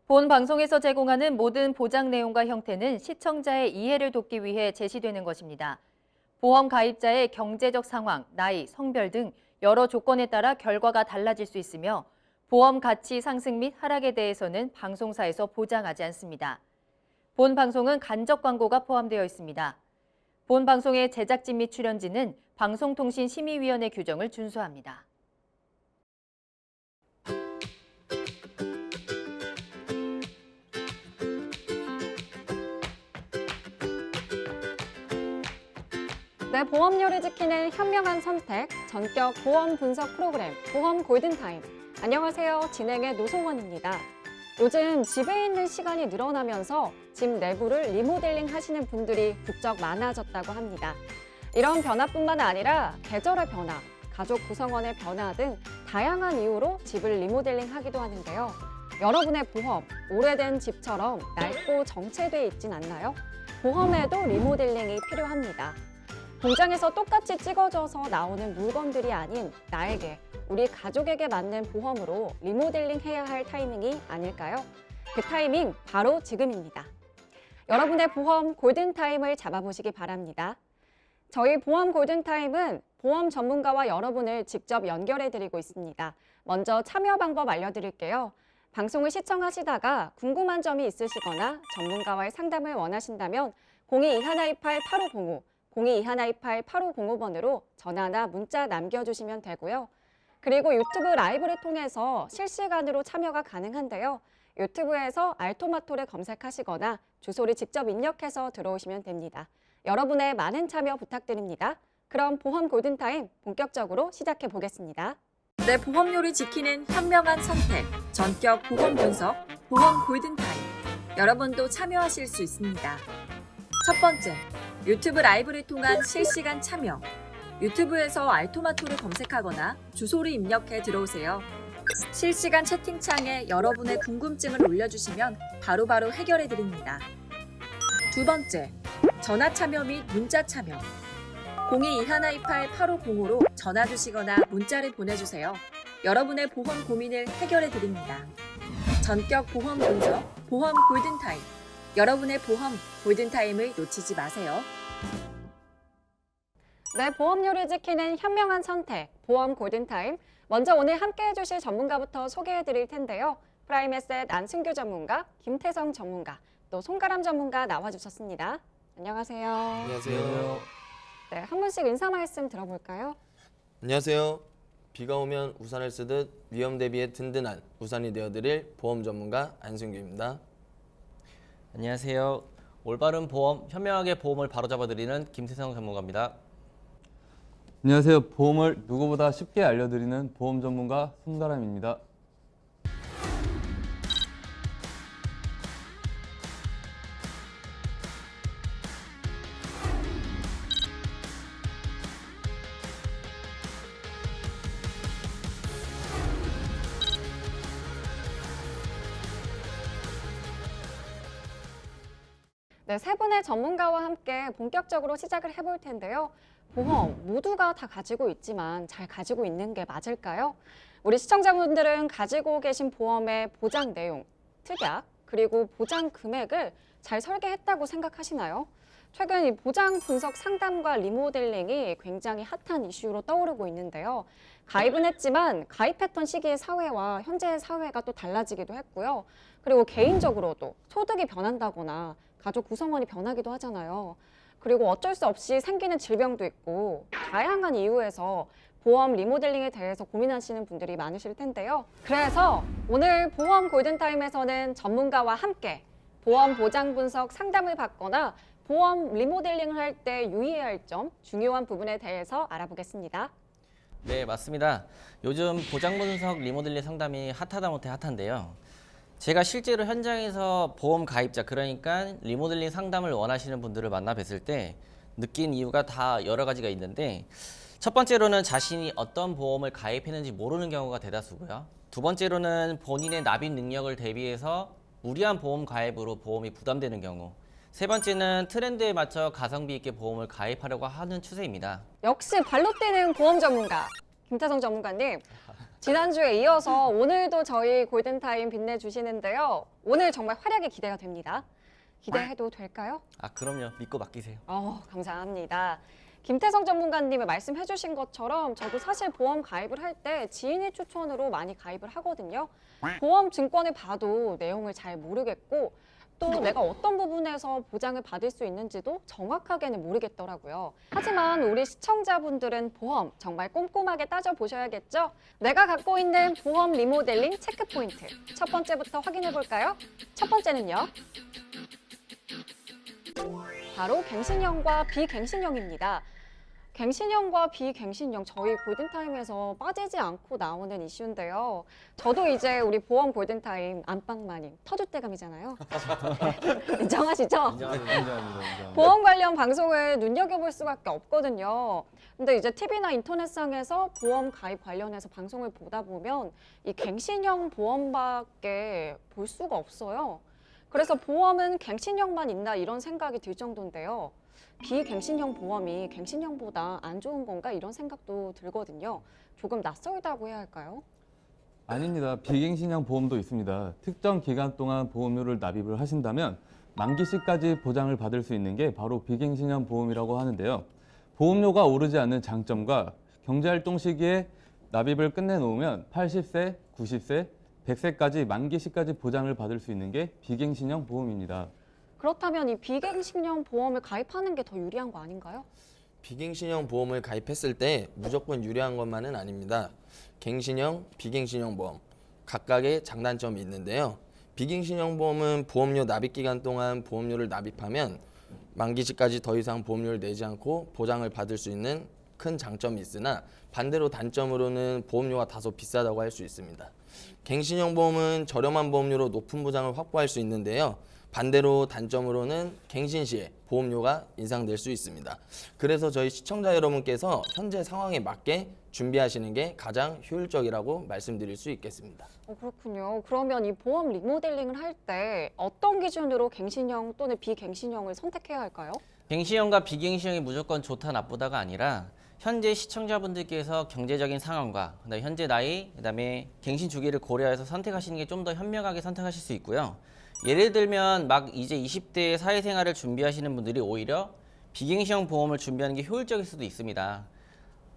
본 방송에서 제공하는 모든 보장 내용과 형태는 시청자의 이해를 돕기 위해 제시되는 것입니다. 보험 가입자의 경제적 상황, 나이, 성별 등 여러 조건에 따라 결과가 달라질 수 있으며 보험 가치 상승 및 하락에 대해서는 방송사에서 보장하지 않습니다. 본 방송은 간접 광고가 포함되어 있습니다. 본 방송의 제작진 및 출연진은 방송통신심의위원회 규정을 준수합니다. 내 보험료를 지키는 현명한 선택, 전격 보험 분석 프로그램, 보험 골든타임. 안녕하세요. 진행의 노송원입니다. 요즘 집에 있는 시간이 늘어나면서 집 내부를 리모델링 하시는 분들이 부쩍 많아졌다고 합니다. 이런 변화뿐만 아니라 계절의 변화, 가족 구성원의 변화 등 다양한 이유로 집을 리모델링 하기도 하는데요. 여러분의 보험, 오래된 집처럼 낡고 정체돼 있진 않나요? 보험에도 리모델링이 필요합니다. 공장에서 똑같이 찍어져서 나오는 물건들이 아닌 나에게, 우리 가족에게 맞는 보험으로 리모델링 해야 할 타이밍이 아닐까요? 그 타이밍 바로 지금입니다. 여러분의 보험 골든타임을 잡아보시기 바랍니다. 저희 보험 골든타임은 보험 전문가와 여러분을 직접 연결해 드리고 있습니다. 먼저 참여 방법 알려드릴게요. 방송을 시청하시다가 궁금한 점이 있으시거나 전문가와의 상담을 원하신다면 022128-8505 022128-8505번으로 전화나 문자 남겨주시면 되고요. 그리고 유튜브 라이브를 통해서 실시간으로 참여가 가능한데요. 유튜브에서 알토마토를 검색하시거나 주소를 직접 입력해서 들어오시면 됩니다. 여러분의 많은 참여 부탁드립니다. 그럼 보험 골든타임 본격적으로 시작해 보겠습니다. 내 보험료를 지키는 현명한 선택, 전격 보험 분석, 보험 골든타임. 여러분도 참여하실 수 있습니다. 첫 번째, 유튜브 라이브를 통한 실시간 참여. 유튜브에서 알토마토를 검색하거나 주소를 입력해 들어오세요. 실시간 채팅창에 여러분의 궁금증을 올려주시면 바로바로 해결해 드립니다. 두 번째, 전화 참여 및 문자 참여. 022128-8505로 전화 주시거나 문자를 보내주세요. 여러분의 보험 고민을 해결해 드립니다. 전격 보험 분석, 보험 골든타임. 여러분의 보험 골든타임을 놓치지 마세요. 내 보험료를 지키는 현명한 선택, 보험 골든타임. 먼저 오늘 함께해 주실 전문가부터 소개해 드릴 텐데요. 프라임에셋 안승규 전문가, 김태성 전문가, 또 송가람 전문가 나와주셨습니다. 안녕하세요. 안녕하세요. 네, 한 분씩 인사 말씀 들어볼까요? 안녕하세요. 비가 오면 우산을 쓰듯 위험 대비에 든든한 우산이 되어드릴 보험 전문가 안승규입니다. 안녕하세요. 올바른 보험, 현명하게 보험을 바로잡아드리는 김태성 전문가입니다. 안녕하세요. 보험을 누구보다 쉽게 알려드리는 보험 전문가 송가람입니다. 네, 세 분의 전문가와 함께 본격적으로 시작을 해볼 텐데요. 보험 모두가 다 가지고 있지만 잘 가지고 있는 게 맞을까요? 우리 시청자분들은 가지고 계신 보험의 보장 내용, 특약, 그리고 보장 금액을 잘 설계했다고 생각하시나요? 최근 이 보장 분석 상담과 리모델링이 굉장히 핫한 이슈로 떠오르고 있는데요. 가입은 했지만 가입했던 시기의 사회와 현재의 사회가 또 달라지기도 했고요. 그리고 개인적으로도 소득이 변한다거나 가족 구성원이 변하기도 하잖아요. 그리고 어쩔 수 없이 생기는 질병도 있고 다양한 이유에서 보험 리모델링에 대해서 고민하시는 분들이 많으실 텐데요. 그래서 오늘 보험 골든타임에서는 전문가와 함께 보험 보장 분석 상담을 받거나 보험 리모델링을 할 때 유의해야 할 점, 중요한 부분에 대해서 알아보겠습니다. 네, 맞습니다. 요즘 보장 분석 리모델링 상담이 핫하다 못해 핫한데요. 제가 실제로 현장에서 보험 가입자, 그러니까 리모델링 상담을 원하시는 분들을 만나 뵀을 때 느낀 이유가 다 여러 가지가 있는데, 첫 번째로는 자신이 어떤 보험을 가입했는지 모르는 경우가 대다수고요. 두 번째로는 본인의 납입 능력을 대비해서 무리한 보험 가입으로 보험이 부담되는 경우. 세 번째는 트렌드에 맞춰 가성비 있게 보험을 가입하려고 하는 추세입니다. 역시 발로 뛰는 보험 전문가 김태성 전문가님. 지난주에 이어서 오늘도 저희 골든타임 빛내주시는데요. 오늘 정말 활약이 기대가 됩니다. 기대해도 될까요? 아, 그럼요. 믿고 맡기세요. 감사합니다. 김태성 전문가님이 말씀해 주신 것처럼 저도 사실 보험 가입을 할 때 지인의 추천으로 많이 가입을 하거든요. 보험 증권을 봐도 내용을 잘 모르겠고 또 내가 어떤 부분에서 보장을 받을 수 있는지도 정확하게는 모르겠더라고요. 하지만 우리 시청자분들은 보험 정말 꼼꼼하게 따져보셔야겠죠? 내가 갖고 있는 보험 리모델링 체크 포인트. 첫 번째부터 확인해 볼까요? 첫 번째는요. 바로 갱신형과 비갱신형입니다. 갱신형과 비갱신형 저희 골든타임에서 빠지지 않고 나오는 이슈인데요. 저도 이제 우리 보험 골든타임 안방마님 터줏대감이잖아요. 인정하시죠? 인정합니다. 보험 관련 방송을 눈여겨볼 수밖에 없거든요. 근데 이제 TV나 인터넷상에서 보험 가입 관련해서 방송을 보다 보면 이 갱신형 보험밖에 볼 수가 없어요. 그래서 보험은 갱신형만 있나 이런 생각이 들 정도인데요. 비갱신형 보험이 갱신형보다 안 좋은 건가 이런 생각도 들거든요. 조금 낯설다고 해야 할까요? 아닙니다. 비갱신형 보험도 있습니다. 특정 기간 동안 보험료를 납입을 하신다면 만기 시까지 보장을 받을 수 있는 게 바로 비갱신형 보험이라고 하는데요. 보험료가 오르지 않는 장점과 경제활동 시기에 납입을 끝내놓으면 80세, 90세, 100세까지 만기 시까지 보장을 받을 수 있는 게 비갱신형 보험입니다. 그렇다면 이 비갱신형 보험을 가입하는 게 더 유리한 거 아닌가요? 비갱신형 보험을 가입했을 때 무조건 유리한 것만은 아닙니다. 갱신형, 비갱신형 보험 각각의 장단점이 있는데요. 비갱신형 보험은 보험료 납입 기간 동안 보험료를 납입하면 만기 시까지 더 이상 보험료를 내지 않고 보장을 받을 수 있는 큰 장점이 있으나 반대로 단점으로는 보험료가 다소 비싸다고 할 수 있습니다. 갱신형 보험은 저렴한 보험료로 높은 보장을 확보할 수 있는데요. 반대로 단점으로는 갱신 시에 보험료가 인상될 수 있습니다. 그래서 저희 시청자 여러분께서 현재 상황에 맞게 준비하시는 게 가장 효율적이라고 말씀드릴 수 있겠습니다. 그렇군요. 그러면 이 보험 리모델링을 할 때 어떤 기준으로 갱신형 또는 비갱신형을 선택해야 할까요? 갱신형과 비갱신형이 무조건 좋다 나쁘다가 아니라 현재 시청자분들께서 경제적인 상황과 그다음에 현재 나이, 그다음에 갱신 주기를 고려해서 선택하시는 게 좀 더 현명하게 선택하실 수 있고요. 예를 들면 막 이제 20대 사회생활을 준비하시는 분들이 오히려 비갱신형 보험을 준비하는 게 효율적일 수도 있습니다.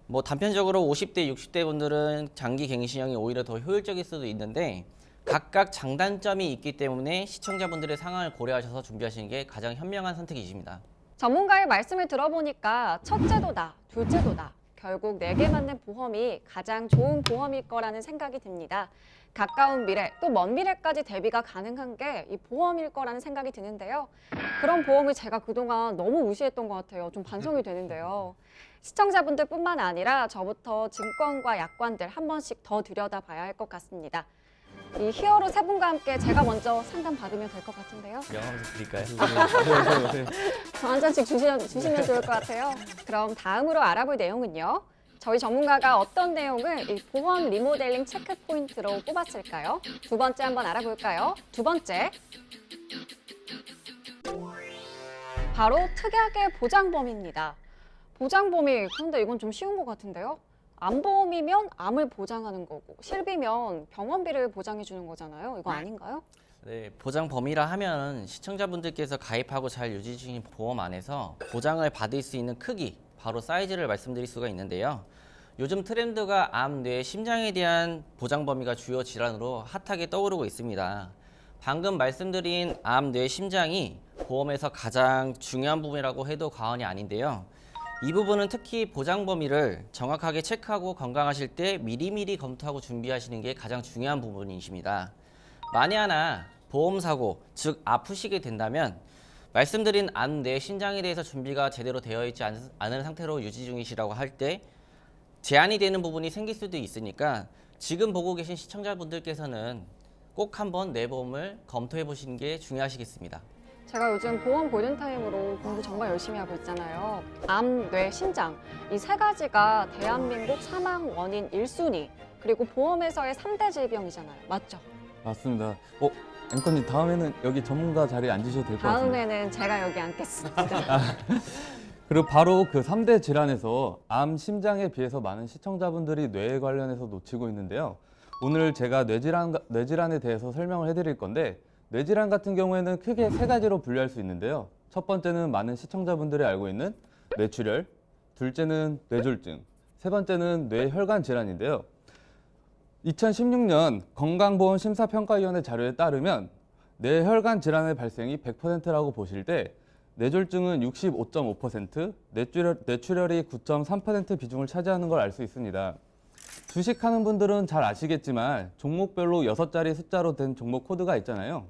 뭐 단편적으로 50대, 60대 분들은 장기 갱신형이 오히려 더 효율적일 수도 있는데 각각 장단점이 있기 때문에 시청자분들의 상황을 고려하셔서 준비하시는 게 가장 현명한 선택이십니다. 전문가의 말씀을 들어보니까 첫째도 나, 둘째도 나. 결국 내게 맞는 보험이 가장 좋은 보험일 거라는 생각이 듭니다. 가까운 미래, 또 먼 미래까지 대비가 가능한 게 이 보험일 거라는 생각이 드는데요. 그런 보험을 제가 그동안 너무 무시했던 것 같아요. 좀 반성이 되는데요. 시청자분들뿐만 아니라 저부터 증권과 약관들 한 번씩 더 들여다봐야 할 것 같습니다. 이 히어로 세 분과 함께 제가 먼저 상담 받으면 될 것 같은데요. 명함서 드릴까요? 저 한 잔씩 주시면 좋을 것 같아요. 그럼 다음으로 알아볼 내용은요. 저희 전문가가 어떤 내용을 이 보험 리모델링 체크 포인트로 뽑았을까요? 두 번째 한번 알아볼까요? 두 번째. 바로 특약의 보장범위입니다. 보장범위, 그런데 이건 좀 쉬운 것 같은데요. 암보험이면 암을 보장하는 거고 실비면 병원비를 보장해 주는 거잖아요. 이거 아닌가요? 네, 보장 범위라 하면 시청자분들께서 가입하고 잘 유지 중인 보험 안에서 보장을 받을 수 있는 크기, 바로 사이즈를 말씀드릴 수가 있는데요. 요즘 트렌드가 암, 뇌, 심장에 대한 보장 범위가 주요 질환으로 핫하게 떠오르고 있습니다. 방금 말씀드린 암, 뇌, 심장이 보험에서 가장 중요한 부분이라고 해도 과언이 아닌데요. 이 부분은 특히 보장 범위를 정확하게 체크하고 건강하실 때 미리미리 검토하고 준비하시는 게 가장 중요한 부분이십니다. 만에 하나 보험사고, 즉 아프시게 된다면 말씀드린 암, 뇌, 심장에 대해서 준비가 제대로 되어 있지 않은 상태로 유지 중이시라고 할 때 제한이 되는 부분이 생길 수도 있으니까 지금 보고 계신 시청자분들께서는 꼭 한번 내 보험을 검토해 보시는 게 중요하시겠습니다. 제가 요즘 보험 골든타임으로 공부 정말 열심히 하고 있잖아요. 암, 뇌, 심장 이 세 가지가 대한민국 사망 원인 1순위 그리고 보험에서의 3대 질병이잖아요. 맞죠? 맞습니다. 앵커님 다음에는 여기 전문가 자리에 앉으셔도 될 것 같습니다. 다음에는 제가 여기 앉겠습니다. 그리고 바로 그 3대 질환에서 암, 심장에 비해서 많은 시청자분들이 뇌에 관련해서 놓치고 있는데요. 오늘 제가 뇌질환에 대해서 설명을 해드릴 건데, 뇌질환 같은 경우에는 크게 세 가지로 분류할 수 있는데요. 첫 번째는 많은 시청자분들이 알고 있는 뇌출혈, 둘째는 뇌졸중, 세 번째는 뇌혈관 질환인데요. 2016년 건강보험심사평가위원회 자료에 따르면 뇌혈관 질환의 발생이 100%라고 보실 때 뇌졸중은 65.5%, 뇌출혈이 9.3% 비중을 차지하는 걸 알 수 있습니다. 주식하는 분들은 잘 아시겠지만 종목별로 6자리 숫자로 된 종목 코드가 있잖아요.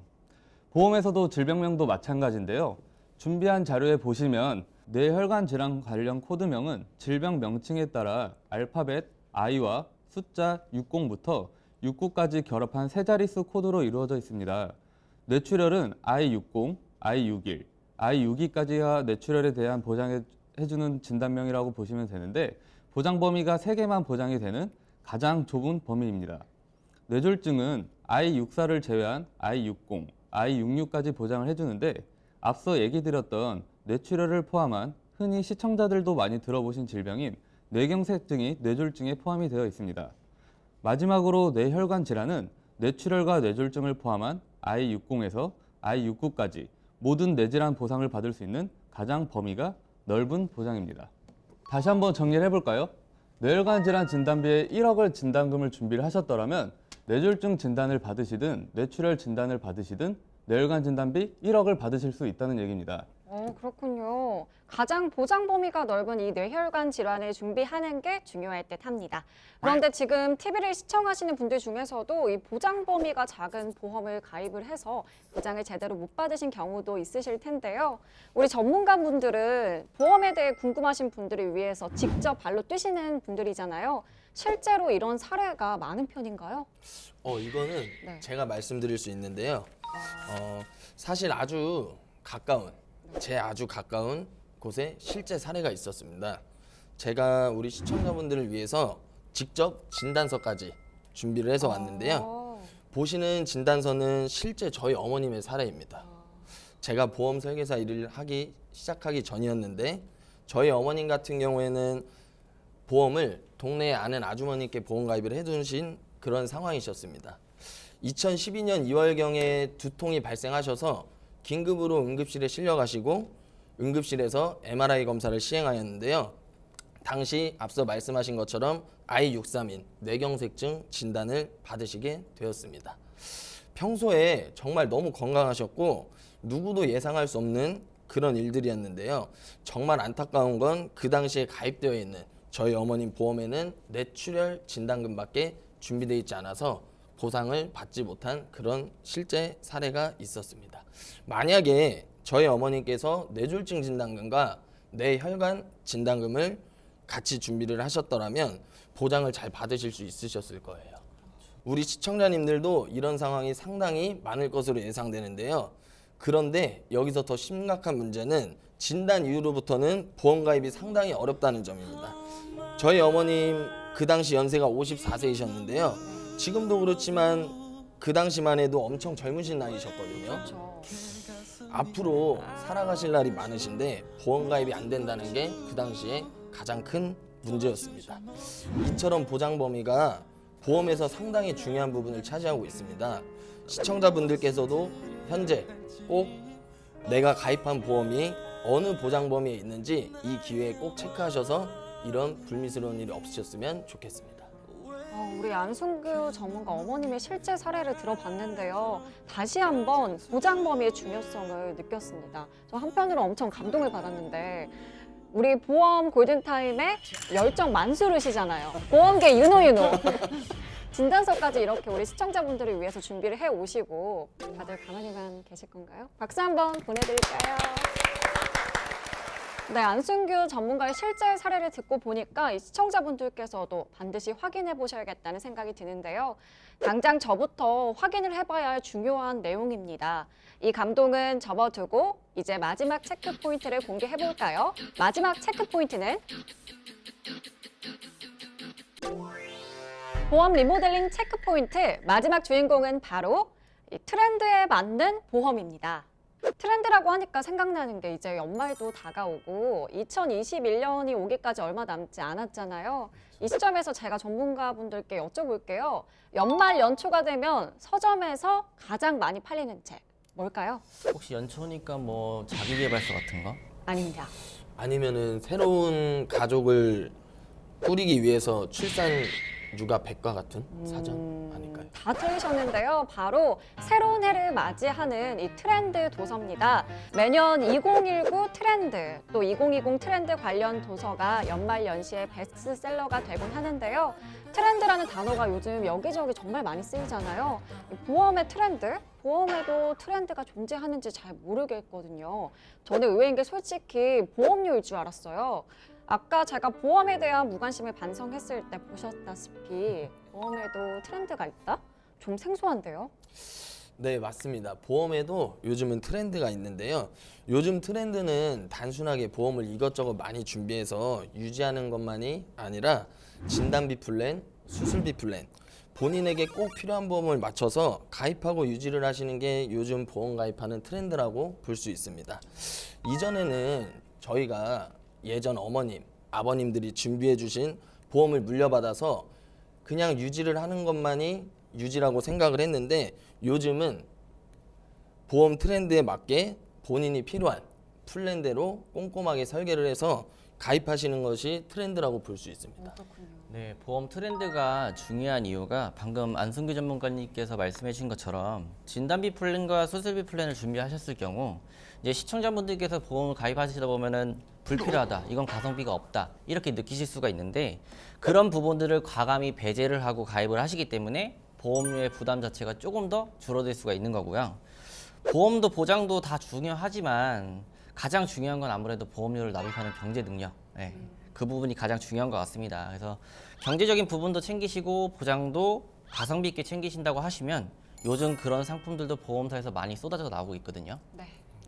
보험에서도 질병명도 마찬가지인데요. 준비한 자료에 보시면 뇌혈관 질환 관련 코드명은 질병 명칭에 따라 알파벳 I와 숫자 60부터 69까지 결합한 세 자릿수 코드로 이루어져 있습니다. 뇌출혈은 I60, I61, I62까지가 뇌출혈에 대한 보장해주는 진단명이라고 보시면 되는데, 보장 범위가 3개만 보장이 되는 가장 좁은 범위입니다. 뇌졸중은 I64를 제외한 I60, I66까지 보장을 해주는데, 앞서 얘기 드렸던 뇌출혈을 포함한 흔히 시청자들도 많이 들어보신 질병인 뇌경색증이 뇌졸중에 포함이 되어 있습니다. 마지막으로 뇌혈관 질환은 뇌출혈과 뇌졸중을 포함한 I60에서 I69까지 모든 뇌질환 보상을 받을 수 있는 가장 범위가 넓은 보장입니다. 다시 한번 정리를 해볼까요? 뇌혈관 질환 진단비에 1억을 진단금을 준비를 하셨더라면 뇌졸중 진단을 받으시든 뇌출혈 진단을 받으시든 뇌혈관 진단비 1억을 받으실 수 있다는 얘기입니다. 그렇군요. 가장 보장 범위가 넓은 이 뇌혈관 질환을 준비하는 게 중요할 듯 합니다. 그런데 지금 TV를 시청하시는 분들 중에서도 이 보장 범위가 작은 보험을 가입을 해서 보장을 제대로 못 받으신 경우도 있으실 텐데요. 우리 전문가분들은 보험에 대해 궁금하신 분들을 위해서 직접 발로 뛰시는 분들이잖아요. 실제로 이런 사례가 많은 편인가요? 이거는 네. 제가 말씀드릴 수 있는데요. 사실 아주 가까운 곳에 실제 사례가 있었습니다. 제가 우리 시청자분들을 위해서 직접 진단서까지 준비를 해서 왔는데요. 보시는 진단서는 실제 저희 어머님의 사례입니다. 제가 보험 설계사 일을 시작하기 전이었는데, 저희 어머님 같은 경우에는 보험을 동네에 아는 아주머니께 보험 가입을 해두신 그런 상황이셨습니다. 2012년 2월경에 두통이 발생하셔서 긴급으로 응급실에 실려가시고 응급실에서 MRI 검사를 시행하였는데요. 당시 앞서 말씀하신 것처럼 I63인 뇌경색증 진단을 받으시게 되었습니다. 평소에 정말 너무 건강하셨고 누구도 예상할 수 없는 그런 일들이었는데요. 정말 안타까운 건 그 당시에 가입되어 있는 저희 어머님 보험에는 뇌출혈 진단금밖에 준비되어 있지 않아서 보상을 받지 못한 그런 실제 사례가 있었습니다. 만약에 저희 어머니께서 뇌졸중 진단금과 뇌혈관 진단금을 같이 준비를 하셨더라면 보장을 잘 받으실 수 있으셨을 거예요. 우리 시청자님들도 이런 상황이 상당히 많을 것으로 예상되는데요. 그런데 여기서 더 심각한 문제는 진단 이후로부터는 보험 가입이 상당히 어렵다는 점입니다. 저희 어머님 그 당시 연세가 54세이셨는데요. 지금도 그렇지만 그 당시만 해도 엄청 젊으신 나이셨거든요. 그렇죠. 앞으로 살아가실 날이 많으신데 보험 가입이 안 된다는 게 그 당시에 가장 큰 문제였습니다. 이처럼 보장 범위가 보험에서 상당히 중요한 부분을 차지하고 있습니다. 시청자분들께서도 현재 꼭 내가 가입한 보험이 어느 보장 범위에 있는지 이 기회에 꼭 체크하셔서 이런 불미스러운 일이 없으셨으면 좋겠습니다. 우리 안순규 전문가 어머님의 실제 사례를 들어봤는데요. 다시 한번 보장 범위의 중요성을 느꼈습니다. 저 한편으로 엄청 감동을 받았는데, 우리 보험 골든타임의 열정 만수르시잖아요. 보험계 유노. 진단서까지 이렇게 우리 시청자분들을 위해서 준비를 해오시고 다들 가만히만 계실 건가요? 박수 한번 보내드릴까요? 네, 안순규 전문가의 실제 사례를 듣고 보니까 이 시청자분들께서도 반드시 확인해 보셔야겠다는 생각이 드는데요. 당장 저부터 확인을 해봐야 할 중요한 내용입니다. 이 감동은 접어두고 이제 마지막 체크 포인트를 공개해 볼까요? 마지막 체크 포인트는 보험 리모델링 체크 포인트. 마지막 주인공은 바로 이 트렌드에 맞는 보험입니다. 트렌드라고 하니까 생각나는 게 이제 연말도 다가오고 2021년이 오기까지 얼마 남지 않았잖아요. 이 시점에서 제가 전문가분들께 여쭤볼게요. 연말 연초가 되면 서점에서 가장 많이 팔리는 책 뭘까요? 혹시 연초니까 뭐 자기계발서 같은 거? 아닙니다. 아니면은 새로운 가족을 꾸리기 위해서 출산 육아 백과 같은 사전 아닐까요? 다 틀리셨는데요. 바로 새로운 해를 맞이하는 이 트렌드 도서입니다. 매년 2019 트렌드, 또 2020 트렌드 관련 도서가 연말 연시에 베스트셀러가 되곤 하는데요. 트렌드라는 단어가 요즘 여기저기 정말 많이 쓰이잖아요. 이 보험의 트렌드? 보험에도 트렌드가 존재하는지 잘 모르겠거든요. 저는 의외인 게 솔직히 보험료일 줄 알았어요. 아까 제가 보험에 대한 무관심을 반성했을 때 보셨다시피 보험에도 트렌드가 있다? 좀 생소한데요? 네, 맞습니다. 보험에도 요즘은 트렌드가 있는데요. 요즘 트렌드는 단순하게 보험을 이것저것 많이 준비해서 유지하는 것만이 아니라 진단비 플랜, 수술비 플랜, 본인에게 꼭 필요한 보험을 맞춰서 가입하고 유지를 하시는 게 요즘 보험 가입하는 트렌드라고 볼 수 있습니다. 이전에는 저희가 예전 어머님, 아버님들이 준비해 주신 보험을 물려받아서 그냥 유지를 하는 것만이 유지라고 생각을 했는데 요즘은 보험 트렌드에 맞게 본인이 필요한 플랜대로 꼼꼼하게 설계를 해서 가입하시는 것이 트렌드라고 볼 수 있습니다. 네, 보험 트렌드가 중요한 이유가 방금 안승규 전문가님께서 말씀해 주신 것처럼 진단비 플랜과 수술비 플랜을 준비하셨을 경우 이제 시청자분들께서 보험을 가입하시다 보면은 불필요하다, 이건 가성비가 없다 이렇게 느끼실 수가 있는데 그런 부분들을 과감히 배제를 하고 가입을 하시기 때문에 보험료의 부담 자체가 조금 더 줄어들 수가 있는 거고요. 보험도 보장도 다 중요하지만 가장 중요한 건 아무래도 보험료를 납입하는 경제 능력. 네, 그 부분이 가장 중요한 것 같습니다. 그래서 경제적인 부분도 챙기시고 보장도 가성비 있게 챙기신다고 하시면 요즘 그런 상품들도 보험사에서 많이 쏟아져 나오고 있거든요. 네.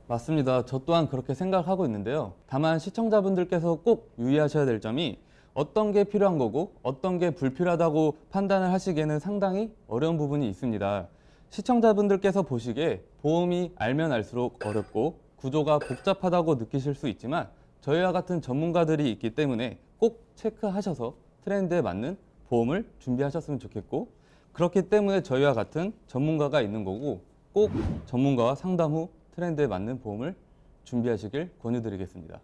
맞습니다. 저 또한 그렇게 생각하고 있는데요. 다만 시청자분들께서 꼭 유의하셔야 될 점이 어떤 게 필요한 거고 어떤 게 불필요하다고 판단을 하시기에는 상당히 어려운 부분이 있습니다. 시청자분들께서 보시기에 보험이 알면 알수록 어렵고 구조가 복잡하다고 느끼실 수 있지만 저희와 같은 전문가들이 있기 때문에 꼭 체크하셔서 트렌드에 맞는 보험을 준비하셨으면 좋겠고 그렇기 때문에 저희와 같은 전문가가 있는 거고 꼭 전문가와 상담 후 트렌드에 맞는 보험을 준비하시길 권유드리겠습니다.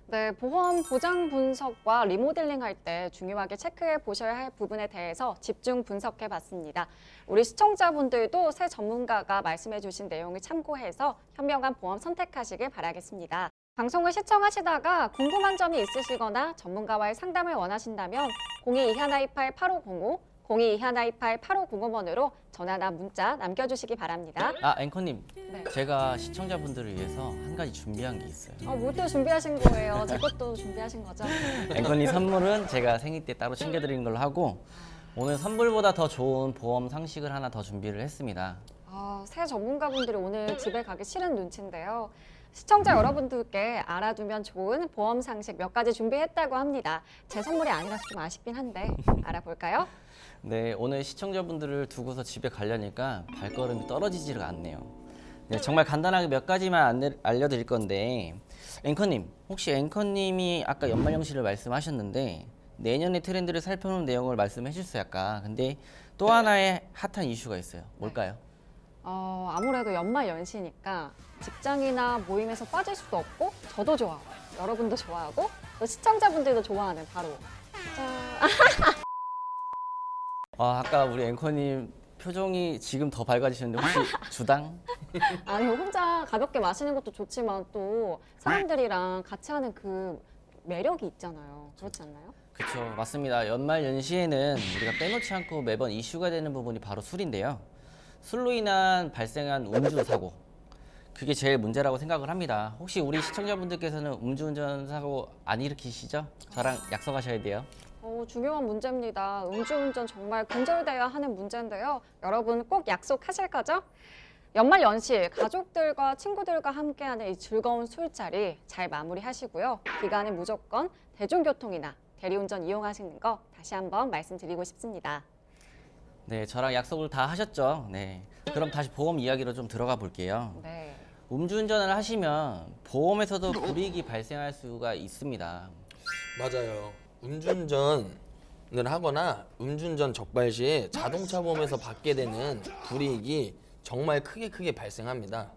네, 보험 보장 분석과 리모델링 할 때 중요하게 체크해 보셔야 할 부분에 대해서 집중 분석해 봤습니다. 우리 시청자분들도 새 전문가가 말씀해 주신 내용을 참고해서 현명한 보험 선택하시길 바라겠습니다. 방송을 시청하시다가 궁금한 점이 있으시거나 전문가와의 상담을 원하신다면 0221288505, 0221288505번으로 전화나 문자 남겨주시기 바랍니다. 아, 앵커님, 네. 제가 시청자분들을 위해서 한 가지 준비한 게 있어요. 뭘 또 준비하신 거예요? 제 것도 준비하신 거죠? 앵커님 선물은 제가 생일 때 따로 챙겨드리는 걸로 하고 오늘 선물보다 더 좋은 보험 상식을 하나 더 준비를 했습니다. 새 전문가분들이 오늘 집에 가기 싫은 눈치인데요. 시청자 여러분들께 알아두면 좋은 보험 상식 몇 가지 준비했다고 합니다. 제 선물이 아니라서 좀 아쉽긴 한데 알아볼까요? 네, 오늘 시청자분들을 두고서 집에 가려니까 발걸음이 떨어지지가 않네요. 네, 정말 간단하게 몇 가지만 알려드릴 건데 앵커님, 혹시 앵커님이 아까 연말연시를 말씀하셨는데 내년의 트렌드를 살펴놓은 내용을 말씀해 주셨어요 아까. 근데 또 하나의 핫한 이슈가 있어요. 뭘까요? 아무래도 연말 연시니까 직장이나 모임에서 빠질 수도 없고 저도 좋아하고 여러분도 좋아하고 또 시청자분들도 좋아하는 바로 아까 우리 앵커님 표정이 지금 더 밝아지셨는데 혹시 주당? 아니 혼자 가볍게 마시는 것도 좋지만 또 사람들이랑 같이 하는 그 매력이 있잖아요. 그렇지 않나요? 그렇죠, 맞습니다. 연말 연시에는 우리가 빼놓지 않고 매번 이슈가 되는 부분이 바로 술인데요. 술로 인한 발생한 음주 사고, 그게 제일 문제라고 생각을 합니다. 혹시 우리 시청자분들께서는 음주운전 사고 안 일으키시죠? 저랑 약속하셔야 돼요. 중요한 문제입니다. 음주운전 정말 근절돼야 하는 문제인데요. 여러분 꼭 약속하실 거죠? 연말 연시 가족들과 친구들과 함께하는 이 즐거운 술자리 잘 마무리하시고요. 기간은 무조건 대중교통이나 대리운전 이용하시는 거 다시 한번 말씀드리고 싶습니다. 네, 저랑 약속을 다 하셨죠? 네. 그럼 다시 보험 이야기로 좀 들어가 볼게요. 네. 음주운전을 하시면 보험에서도 불이익이 발생할 수가 있습니다. 맞아요. 음주운전을 하거나 음주운전 적발 시에 자동차 보험에서 받게 되는 불이익이 정말 크게 발생합니다.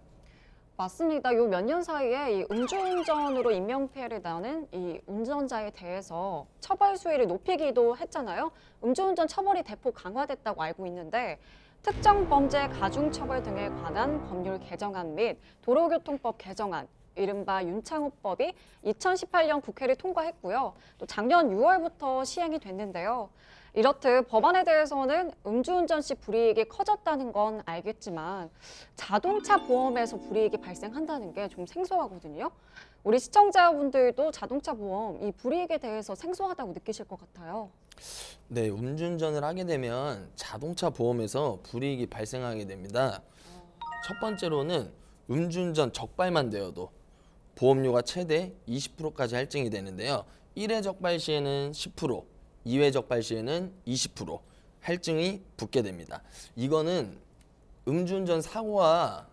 맞습니다. 요 몇 년 사이에 이 음주운전으로 인명피해를 나는 이 운전자에 대해서 처벌 수위를 높이기도 했잖아요. 음주운전 처벌이 대폭 강화됐다고 알고 있는데 특정 범죄 가중처벌 등에 관한 법률 개정안 및 도로교통법 개정안, 이른바 윤창호법이 2018년 국회를 통과했고요. 또 작년 6월부터 시행이 됐는데요. 이렇듯 법안에 대해서는 음주운전 시 불이익이 커졌다는 건 알겠지만 자동차 보험에서 불이익이 발생한다는 게 좀 생소하거든요. 우리 시청자분들도 자동차 보험 이 불이익에 대해서 생소하다고 느끼실 것 같아요. 네, 음주운전을 하게 되면 자동차 보험에서 불이익이 발생하게 됩니다. 첫 번째로는 음주운전 적발만 되어도 보험료가 최대 20%까지 할증이 되는데요. 1회 적발 시에는 10%, 2회 적발 시에는 20% 할증이 붙게 됩니다. 이거는 음주운전 사고와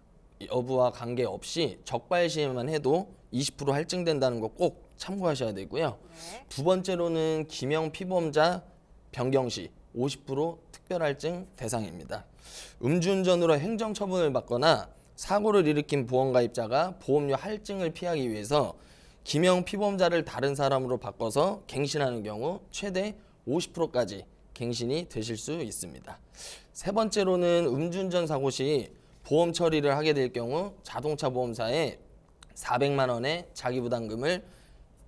여부와 관계없이 적발 시에만 해도 20% 할증된다는 거 꼭 참고하셔야 되고요. 두 번째로는 기명 피보험자 변경 시 50% 특별 할증 대상입니다. 음주운전으로 행정처분을 받거나 사고를 일으킨 보험가입자가 보험료 할증을 피하기 위해서 기명 피보험자를 다른 사람으로 바꿔서 갱신하는 경우 최대 50%까지 갱신이 되실 수 있습니다. 세 번째로는 음주운전 사고 시 보험 처리를 하게 될 경우 자동차 보험사에 400만 원의 자기부담금을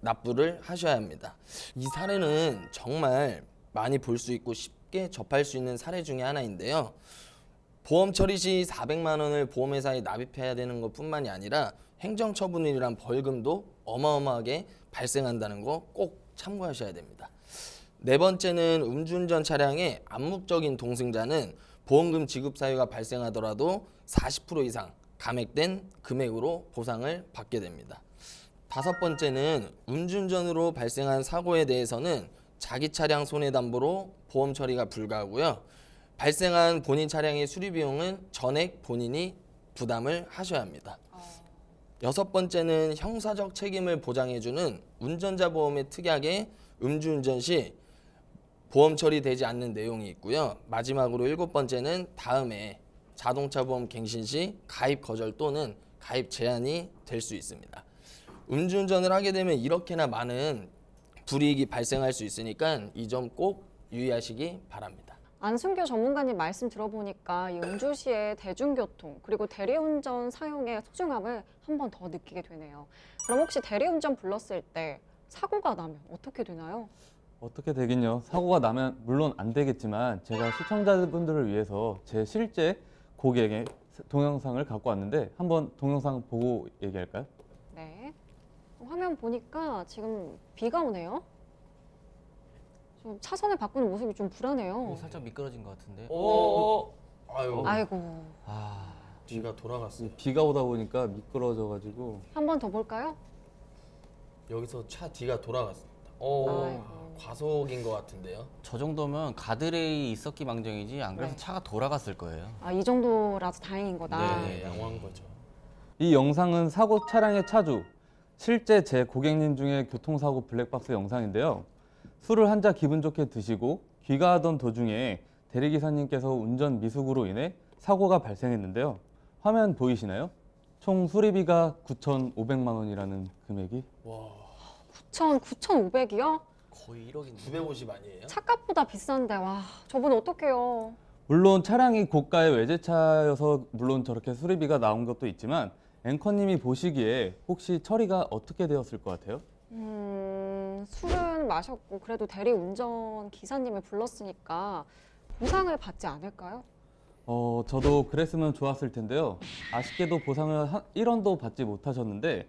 납부를 하셔야 합니다. 이 사례는 정말 많이 볼 수 있고 쉽게 접할 수 있는 사례 중에 하나인데요. 보험 처리 시 400만 원을 보험회사에 납입해야 되는 것뿐만이 아니라 행정처분이란 벌금도 어마어마하게 발생한다는 거 꼭 참고하셔야 됩니다. 네 번째는 음주운전 차량의 암묵적인 동승자는 보험금 지급 사유가 발생하더라도 40% 이상 감액된 금액으로 보상을 받게 됩니다. 다섯 번째는 음주운전으로 발생한 사고에 대해서는 자기 차량 손해담보로 보험 처리가 불가하고요. 발생한 본인 차량의 수리 비용은 전액 본인이 부담을 하셔야 합니다. 여섯 번째는 형사적 책임을 보장해주는 운전자 보험의 특약에 음주운전 시 보험 처리되지 않는 내용이 있고요. 마지막으로 일곱 번째는 다음에 자동차 보험 갱신 시 가입 거절 또는 가입 제한이 될 수 있습니다. 음주운전을 하게 되면 이렇게나 많은 불이익이 발생할 수 있으니까 이 점 꼭 유의하시기 바랍니다. 안순규 전문가님 말씀 들어보니까 이 음주 시에 대중교통 그리고 대리운전 사용의 소중함을 한 번 더 느끼게 되네요. 그럼 혹시 대리운전 불렀을 때 사고가 나면 어떻게 되나요? 어떻게 되긴요. 사고가 나면 물론 안 되겠지만 제가 시청자분들을 위해서 제 실제 고객의 동영상을 갖고 왔는데 한번 동영상 보고 얘기할까요? 네. 화면 보니까 지금 비가 오네요. 좀 차선을 바꾸는 모습이 좀 불안해요. 살짝 미끄러진 것 같은데. 아유, 아이고. 뒤가 돌아갔어요. 비가 오다 보니까 미끄러져가지고 한 번 더 볼까요? 여기서 차 뒤가 돌아갔습니다. 아이고. 과속인 것 같은데요. 저 정도면 가드레일이 있었기 망정이지 안 그래서 네. 차가 돌아갔을 거예요. 이 정도라서 다행인 거다. 네, 양호한 거죠. 이 영상은 사고 차량의 차주, 실제 제 고객님 중에 교통사고 블랙박스 영상인데요. 술을 한 잔 기분 좋게 드시고 귀가하던 도중에 대리기사님께서 운전 미숙으로 인해 사고가 발생했는데요. 화면 보이시나요? 총 수리비가 9,500만 원이라는 금액이 9,500이요? 거의 1억인데. 950 아니에요? 차값보다 비싼데 와 저분 어떡해요. 물론 차량이 고가의 외제차여서 물론 저렇게 수리비가 나온 것도 있지만 앵커님이 보시기에 혹시 처리가 어떻게 되었을 것 같아요? 술은 마셨고 그래도 대리운전 기사님을 불렀으니까 보상을 받지 않을까요? 저도 그랬으면 좋았을 텐데요. 아쉽게도 보상을 1원도 받지 못하셨는데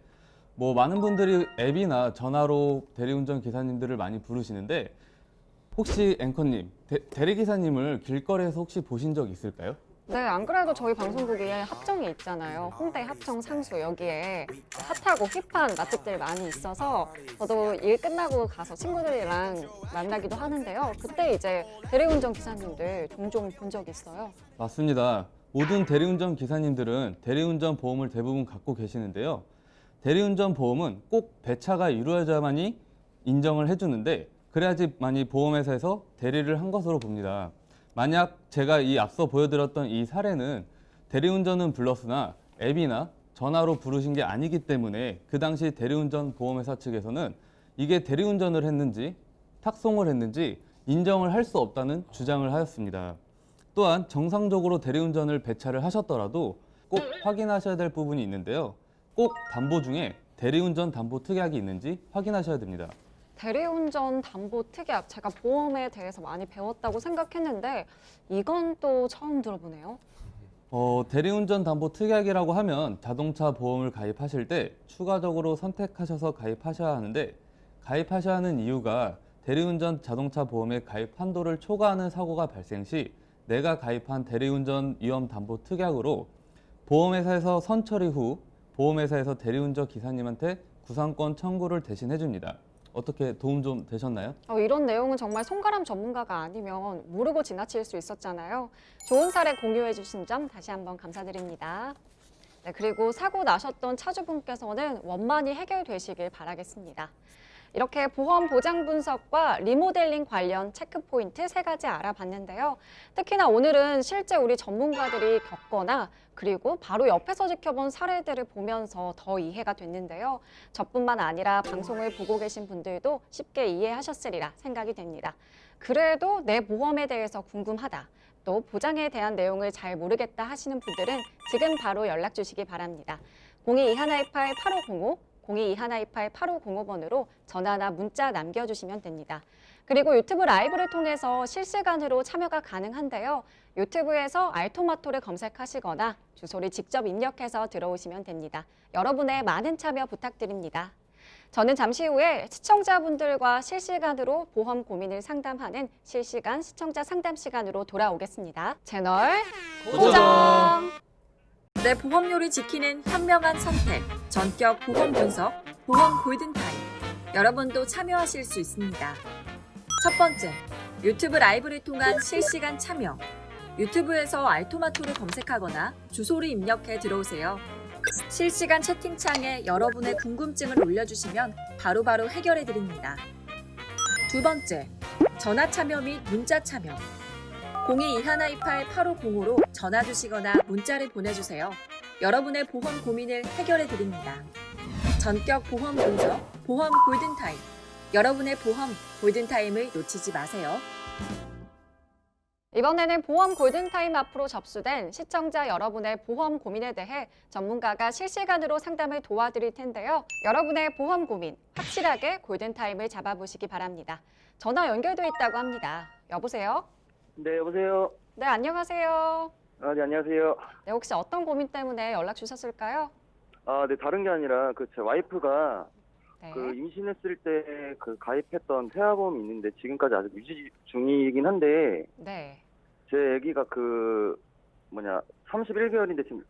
많은 분들이 앱이나 전화로 대리운전 기사님들을 많이 부르시는데 혹시 앵커님, 대리기사님을 길거리에서 혹시 보신 적 있을까요? 네, 안 그래도 저희 방송국에 합정이 있잖아요. 홍대 합정 상수 여기에 핫하고 힙한 맛집들 많이 있어서 저도 일 끝나고 가서 친구들이랑 만나기도 하는데요. 그때 이제 대리운전 기사님들 종종 본 적이 있어요. 맞습니다. 모든 대리운전 기사님들은 대리운전 보험을 대부분 갖고 계시는데요. 대리운전 보험은 꼭 배차가 이루어져야만이 인정을 해주는데 그래야지만이 보험회사에서 대리를 한 것으로 봅니다. 만약 제가 이 앞서 보여드렸던 이 사례는 대리운전은 불렀으나 앱이나 전화로 부르신 게 아니기 때문에 그 당시 대리운전 보험회사 측에서는 이게 대리운전을 했는지 탁송을 했는지 인정을 할 수 없다는 주장을 하였습니다. 또한 정상적으로 대리운전을 배차를 하셨더라도 꼭 확인하셔야 될 부분이 있는데요. 꼭 담보 중에 대리운전 담보 특약이 있는지 확인하셔야 됩니다. 대리운전 담보 특약, 제가 보험에 대해서 많이 배웠다고 생각했는데 이건 또 처음 들어보네요. 대리운전 담보 특약이라고 하면 자동차 보험을 가입하실 때 추가적으로 선택하셔서 가입하셔야 하는데 가입하셔야 하는 이유가 대리운전 자동차 보험의 가입 한도를 초과하는 사고가 발생 시 내가 가입한 대리운전 위험 담보 특약으로 보험회사에서 선처리 후 보험회사에서 대리운전 기사님한테 구상권 청구를 대신 해줍니다. 어떻게 도움 좀 되셨나요? 이런 내용은 정말 송가람 전문가가 아니면 모르고 지나칠 수 있었잖아요. 좋은 사례 공유해 주신 점 다시 한번 감사드립니다. 네, 그리고 사고 나셨던 차주분께서는 원만히 해결되시길 바라겠습니다. 이렇게 보험 보장 분석과 리모델링 관련 체크 포인트 3가지 알아봤는데요. 특히나 오늘은 실제 우리 전문가들이 겪거나 그리고 바로 옆에서 지켜본 사례들을 보면서 더 이해가 됐는데요. 저뿐만 아니라 방송을 보고 계신 분들도 쉽게 이해하셨으리라 생각이 됩니다. 그래도 내 보험에 대해서 궁금하다, 또 보장에 대한 내용을 잘 모르겠다 하시는 분들은 지금 바로 연락 주시기 바랍니다. 02-2128-8505 02-2128-8505번으로 전화나 문자 남겨주시면 됩니다. 그리고 유튜브 라이브를 통해서 실시간으로 참여가 가능한데요. 유튜브에서 알토마토를 검색하시거나 주소를 직접 입력해서 들어오시면 됩니다. 여러분의 많은 참여 부탁드립니다. 저는 잠시 후에 시청자분들과 실시간으로 보험 고민을 상담하는 실시간 시청자 상담 시간으로 돌아오겠습니다. 채널 고정! 내 보험료를 지키는 현명한 선택, 전격 보험 분석, 보험 골든타임. 여러분도 참여하실 수 있습니다. 첫 번째, 유튜브 라이브를 통한 실시간 참여. 유튜브에서 알토마토를 검색하거나 주소를 입력해 들어오세요. 실시간 채팅창에 여러분의 궁금증을 올려주시면 바로바로 해결해 드립니다. 두 번째, 전화 참여 및 문자 참여. 02-2128-8505로 전화 주시거나 문자를 보내주세요. 여러분의 보험 고민을 해결해 드립니다. 전격 보험 분석, 보험 골든타임. 여러분의 보험 골든타임을 놓치지 마세요. 이번에는 보험 골든타임 앞으로 접수된 시청자 여러분의 보험 고민에 대해 전문가가 실시간으로 상담을 도와드릴 텐데요. 여러분의 보험 고민 확실하게 골든타임을 잡아보시기 바랍니다. 전화 연결돼 있다고 합니다. 여보세요? 네, 여보세요. 네, 안녕하세요. 네, 안녕하세요. 네, 혹시 어떤 고민 때문에 연락 주셨을까요? 네, 다른 게 아니라 제 와이프가 네. 임신했을 때 가입했던 태아보험이 있는데 지금까지 아직 유지 중이긴 한데 네. 제 아기가 31개월인데 지금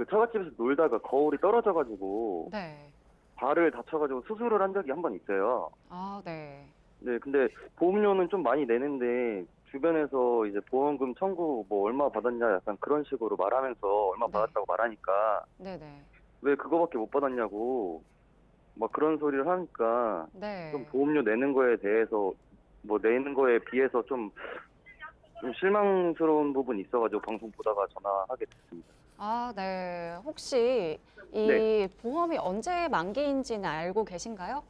처갓집에서 놀다가 거울이 떨어져가지고 네. 발을 다쳐가지고 수술을 한 적이 한 번 있어요. 아, 네. 네, 근데 보험료는 좀 많이 내는데 주변에서 이제 보험금 청구 얼마 받았냐 약간 그런 식으로 말하면서 얼마 네. 받았다고 말하니까 네네. 왜 그거밖에 못 받았냐고 막 그런 소리를 하니까 네. 좀 보험료 내는 거에 대해서 내는 거에 비해서 좀 실망스러운 부분이 있어가지고 방송 보다가 전화하게 됐습니다. 아, 네. 혹시 이 네. 보험이 언제 만기인지는 알고 계신가요?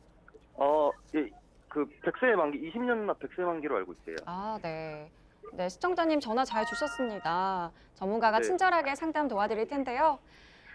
예, 100세 만기, 20년 납 100세 만기로 알고 있어요. 아, 네. 네, 시청자님 전화 잘 주셨습니다. 전문가가 네. 친절하게 상담 도와드릴 텐데요.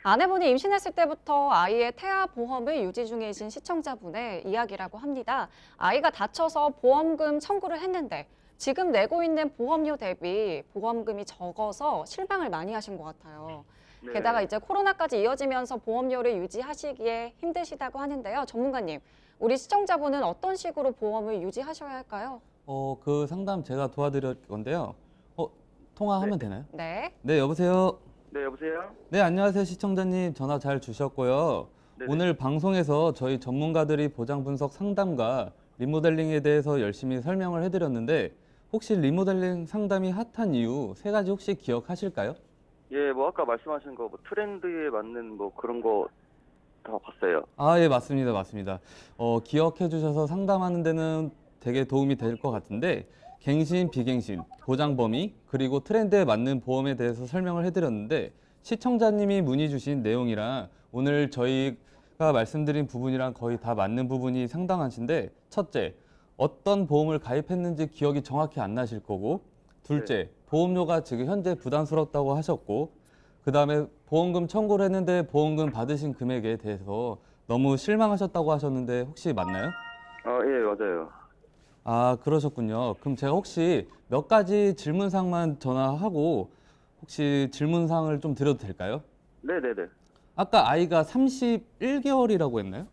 아내분이 임신했을 때부터 아이의 태아 보험을 유지 중이신 시청자분의 이야기라고 합니다. 아이가 다쳐서 보험금 청구를 했는데 지금 내고 있는 보험료 대비 보험금이 적어서 실망을 많이 하신 것 같아요. 네. 게다가 이제 코로나까지 이어지면서 보험료를 유지하시기에 힘드시다고 하는데요. 전문가님, 우리 시청자분은 어떤 식으로 보험을 유지하셔야 할까요? 그 상담 제가 도와드릴 건데요. 통화하면 되나요? 네. 네, 여보세요? 네, 여보세요? 네, 안녕하세요. 시청자님 전화 잘 주셨고요. 네네. 오늘 방송에서 저희 전문가들이 보장 분석 상담과 리모델링에 대해서 열심히 설명을 해드렸는데 혹시 리모델링 상담이 핫한 이유 3가지 혹시 기억하실까요? 예, 뭐 아까 말씀하신 거 뭐 트렌드에 맞는 뭐 그런 거 다 봤어요. 아, 예, 맞습니다. 맞습니다. 기억해 주셔서 상담하는 데는 되게 도움이 될 것 같은데 갱신, 비갱신, 보장 범위, 그리고 트렌드에 맞는 보험에 대해서 설명을 해드렸는데 시청자님이 문의 주신 내용이랑 오늘 저희가 말씀드린 부분이랑 거의 다 맞는 부분이 상당하신데 첫째, 어떤 보험을 가입했는지 기억이 정확히 안 나실 거고 둘째, 보험료가 지금 현재 부담스럽다고 하셨고 그다음에 보험금 청구를 했는데 보험금 받으신 금액에 대해서 너무 실망하셨다고 하셨는데 혹시 맞나요? 예, 맞아요. 아, 그러셨군요. 그럼 제가 혹시 몇 가지 질문사항만 전화하고 혹시 질문사항을 좀 드려도 될까요? 네네네. 아까 아이가 31개월이라고 했나요?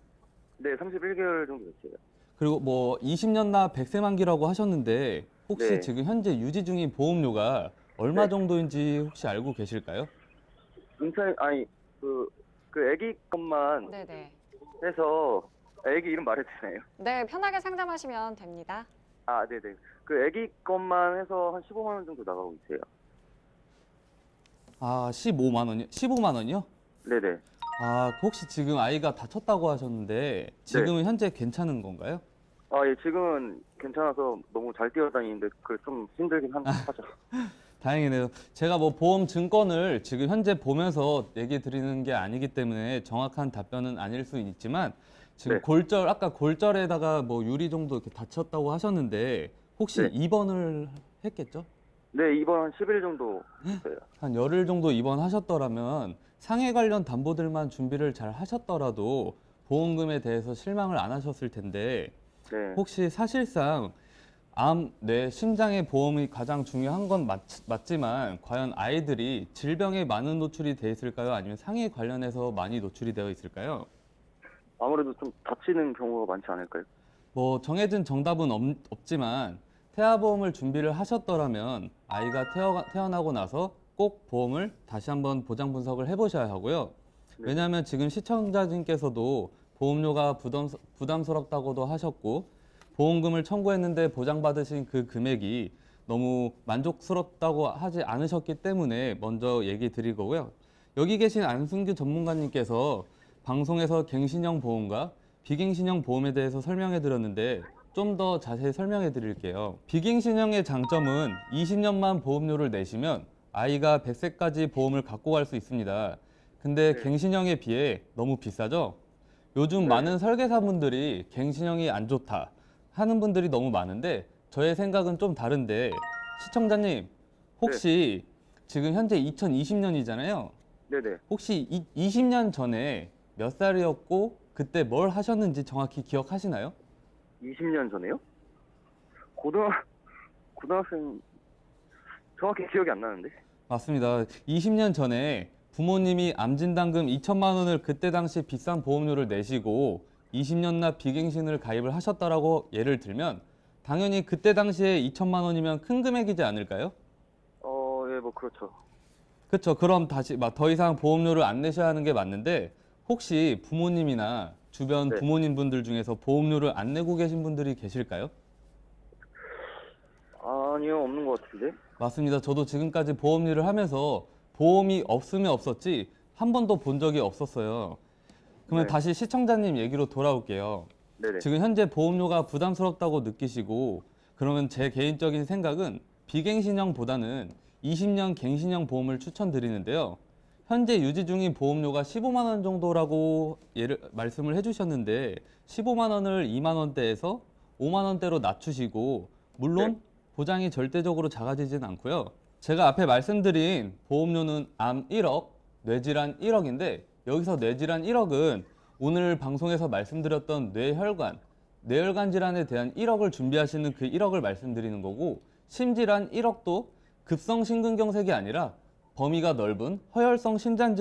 네, 31개월 정도 됐어요. 그리고 뭐 20년 나 100세 만기라고 하셨는데 혹시 네. 지금 현재 유지 중인 보험료가 얼마 네. 정도인지 혹시 알고 계실까요? 아니, 그 애기 것만 네네. 해서, 애기 이름 말해도 되나요? 네, 편하게 상담하시면 됩니다. 아, 네네. 그 애기 것만 해서 한 15만 원 정도 나가고 있어요. 아, 15만 원이요? 15만 원이요? 네네. 아, 혹시 지금 아이가 다쳤다고 하셨는데 지금은 현재 괜찮은 건가요? 예, 지금은 괜찮아서 너무 잘 뛰어다니는데 그 좀 힘들긴 하죠. 다행이네요. 제가 뭐 보험 증권을 지금 현재 보면서 얘기 드리는 게 아니기 때문에 정확한 답변은 아닐 수 있지만 지금 네. 아까 골절에다가 뭐 유리 정도 이렇게 다쳤다고 하셨는데 혹시 네. 입원을 했겠죠? 네, 이번 한 10일 정도 됐어요. 한 열흘 정도 입원하셨더라면 상해 관련 담보들만 준비를 잘 하셨더라도 보험금에 대해서 실망을 안 하셨을 텐데 네. 혹시 사실상 암, 뇌, 심장의 보험이 가장 중요한 건 맞지만 과연 아이들이 질병에 많은 노출이 돼 있을까요? 아니면 상해 관련해서 많이 노출이 되어 있을까요? 아무래도 좀 다치는 경우가 많지 않을까요? 뭐 정해진 정답은 없지만 태아보험을 준비를 하셨더라면 아이가 태어나고 나서 꼭 보험을 다시 한번 보장 분석을 해보셔야 하고요. 네. 왜냐하면 지금 시청자님께서도 보험료가 부담스럽다고도 하셨고 보험금을 청구했는데 보장받으신 그 금액이 너무 만족스럽다고 하지 않으셨기 때문에 먼저 얘기 드릴 거고요. 여기 계신 안승규 전문가님께서 방송에서 갱신형 보험과 비갱신형 보험에 대해서 설명해 드렸는데 좀 더 자세히 설명해 드릴게요. 비갱신형의 장점은 20년만 보험료를 내시면 아이가 100세까지 보험을 갖고 갈 수 있습니다. 근데 네. 갱신형에 비해 너무 비싸죠? 요즘 네. 많은 설계사분들이 갱신형이 안 좋다 하는 분들이 너무 많은데 저의 생각은 좀 다른데 시청자님 혹시 지금 현재 2020년이잖아요. 네네. 혹시 20년 전에 몇 살이었고 그때 뭘 하셨는지 정확히 기억하시나요? 20년 전에요? 고등학생, 정확히 기억이 안 나는데? 맞습니다. 20년 전에 부모님이 암진단금 2천만 원을 그때 당시 비싼 보험료를 내시고 20년 나 비갱신을 가입을 하셨다라고 예를 들면 당연히 그때 당시에 2천만 원이면 큰 금액이지 않을까요? 예, 뭐, 그렇죠. 그렇죠. 그럼 다시 막 더 이상 보험료를 안 내셔야 하는 게 맞는데 혹시 부모님이나 주변 네. 부모님 분들 중에서 보험료를 안 내고 계신 분들이 계실까요? 아니요, 없는 것 같은데? 맞습니다. 저도 지금까지 보험 일을 하면서 보험이 없으면 없었지 한 번도 본 적이 없었어요. 그러면 네. 다시 시청자님 얘기로 돌아올게요. 네네. 지금 현재 보험료가 부담스럽다고 느끼시고 그러면 제 개인적인 생각은 비갱신형보다는 20년 갱신형 보험을 추천드리는데요. 현재 유지 중인 보험료가 15만 원 정도라고 말씀을 해주셨는데 15만 원을 2만 원대에서 5만 원대로 낮추시고 물론 보장이 절대적으로 작아지진 않고요. 제가 앞에 말씀드린 보험료는 암 1억, 뇌질환 1억인데 여기서 뇌질환 1억은 오늘 방송에서 말씀드렸던 뇌혈관 질환에 대한 1억을 준비하시는 그 1억을 말씀드리는 거고 심질환 1억도 급성 심근경색이 아니라 범위가 넓은 허혈성 심장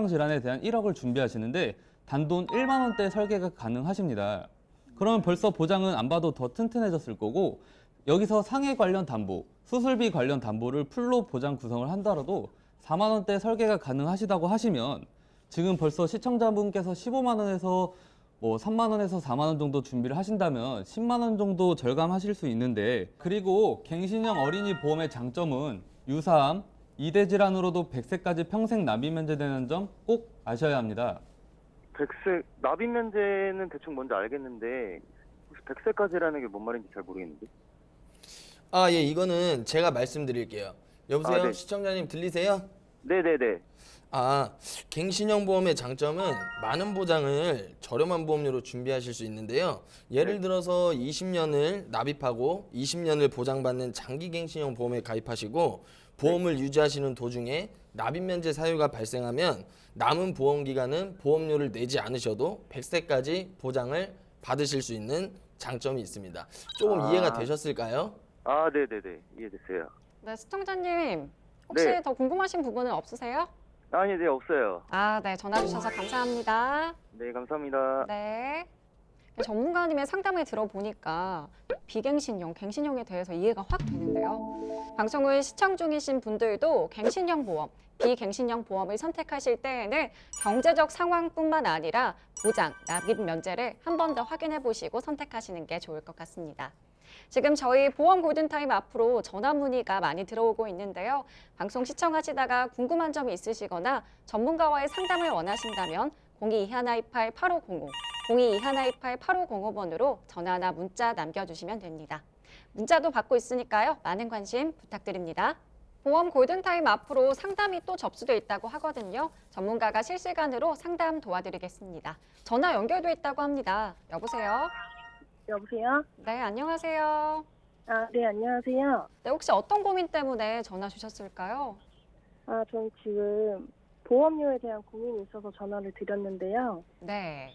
질환에 대한 1억을 준비하시는데 단돈 1만 원대 설계가 가능하십니다. 그러면 벌써 보장은 안 봐도 더 튼튼해졌을 거고 여기서 상해 관련 담보, 수술비 관련 담보를 풀로 보장 구성을 한다라도 4만 원대 설계가 가능하시다고 하시면 지금 벌써 시청자분께서 15만 원에서 뭐 3만 원에서 4만 원 정도 준비를 하신다면 10만 원 정도 절감하실 수 있는데 그리고 갱신형 어린이 보험의 장점은 유사암, 이대 질환으로도 100세까지 평생 납입 면제되는 점 꼭 아셔야 합니다. 100세 납입 면제는 대충 뭔지 알겠는데 혹시 100세까지라는 게 뭔 말인지 잘 모르겠는데. 아, 예, 이거는 제가 말씀드릴게요. 여보세요? 아, 네. 시청자님 들리세요? 네네네. 아, 갱신형 보험의 장점은 많은 보장을 저렴한 보험료로 준비하실 수 있는데요. 예를 들어서 20년을 납입하고 20년을 보장받는 장기 갱신형 보험에 가입하시고 보험을 유지하시는 도중에 납입 면제 사유가 발생하면 남은 보험 기간은 보험료를 내지 않으셔도 100세까지 보장을 받으실 수 있는 장점이 있습니다. 조금 아. 이해가 되셨을까요? 아, 네네네. 이해됐어요. 네, 시청자님 혹시 네. 더 궁금하신 부분은 없으세요? 아니, 네, 없어요. 아, 네, 전화 주셔서 감사합니다. 네, 감사합니다. 네. 전문가님의 상담을 들어보니까 비갱신형, 갱신형에 대해서 이해가 확 되는데요. 방송을 시청 중이신 분들도 갱신형 보험, 비갱신형 보험을 선택하실 때에는 경제적 상황뿐만 아니라 보장, 납입 면제를 한 번 더 확인해 보시고 선택하시는 게 좋을 것 같습니다. 지금 저희 보험 골든타임 앞으로 전화 문의가 많이 들어오고 있는데요. 방송 시청하시다가 궁금한 점이 있으시거나 전문가와의 상담을 원하신다면 022128-8500, 022128-8505번으로 전화나 문자 남겨주시면 됩니다. 문자도 받고 있으니까요. 많은 관심 부탁드립니다. 보험 골든타임 앞으로 상담이 또 접수돼 있다고 하거든요. 전문가가 실시간으로 상담 도와드리겠습니다. 전화 연결돼 있다고 합니다. 여보세요? 여보세요? 네, 안녕하세요. 아, 네, 안녕하세요. 네, 혹시 어떤 고민 때문에 전화 주셨을까요? 아, 전 지금 보험료에 대한 고민이 있어서 전화를 드렸는데요. 네.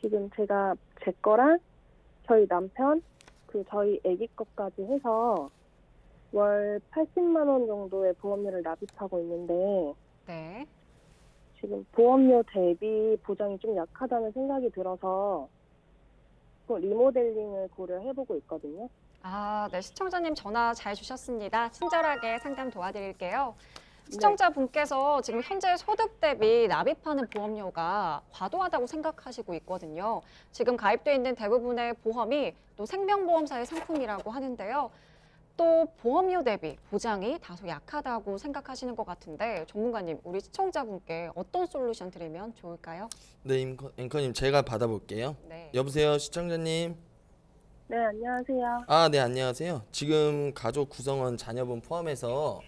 지금 제가 제 거랑 저희 남편, 저희 아기 것까지 해서 월 80만 원 정도의 보험료를 납입하고 있는데 네. 지금 보험료 대비 보장이 좀 약하다는 생각이 들어서 또 리모델링을 고려해보고 있거든요. 아, 네. 시청자님 전화 잘 주셨습니다. 친절하게 상담 도와드릴게요. 시청자분께서 지금 현재 소득 대비 납입하는 보험료가 과도하다고 생각하시고 있거든요. 지금 가입돼 있는 대부분의 보험이 또 생명보험사의 상품이라고 하는데요. 또 보험료 대비 보장이 다소 약하다고 생각하시는 것 같은데 전문가님, 우리 시청자분께 어떤 솔루션 드리면 좋을까요? 네, 앵커님 제가 받아볼게요. 네. 여보세요, 시청자님. 네, 안녕하세요. 아, 네, 안녕하세요. 지금 가족 구성원 자녀분 포함해서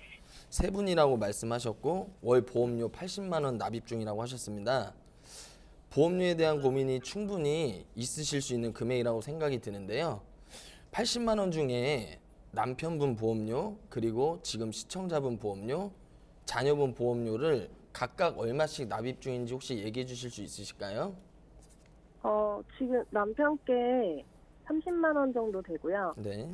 세 분이라고 말씀하셨고 월 보험료 80만 원 납입 중이라고 하셨습니다. 보험료에 대한 고민이 충분히 있으실 수 있는 금액이라고 생각이 드는데요. 80만 원 중에 남편분 보험료, 그리고 지금 시청자분 보험료, 자녀분 보험료를 각각 얼마씩 납입 중인지 혹시 얘기해 주실 수 있으실까요? 지금 남편께 30만 원 정도 되고요. 네.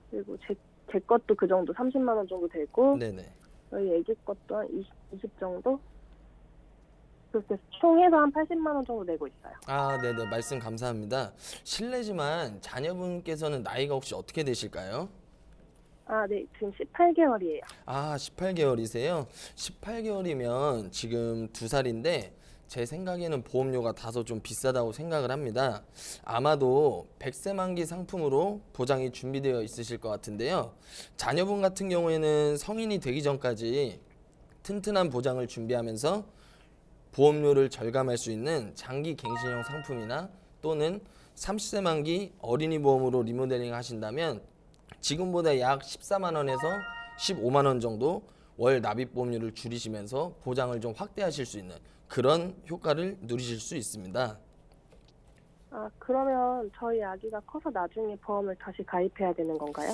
그리고 제 것도 그 정도 30만 원 정도 되고 네네. 저희 애기 것도 한 20 정도? 그렇게 총 해서 한 80만 원 정도 내고 있어요. 아, 네네. 말씀 감사합니다. 실례지만 자녀분께서는 나이가 혹시 어떻게 되실까요? 아, 네. 지금 18개월이에요. 아, 18개월이세요? 18개월이면 지금 2살인데 제 생각에는 보험료가 다소 좀 비싸다고 생각을 합니다. 아마도 100세 만기 상품으로 보장이 준비되어 있으실 것 같은데요. 자녀분 같은 경우에는 성인이 되기 전까지 튼튼한 보장을 준비하면서 보험료를 절감할 수 있는 장기 갱신형 상품이나 또는 30세 만기 어린이 보험으로 리모델링 하신다면 지금보다 약 14만 원에서 15만 원 정도 월 납입 보험료를 줄이시면서 보장을 좀 확대하실 수 있는 그런 효과를 누리실 수 있습니다. 아, 그러면 저희 아기가 커서 나중에 보험을 다시 가입해야 되는 건가요?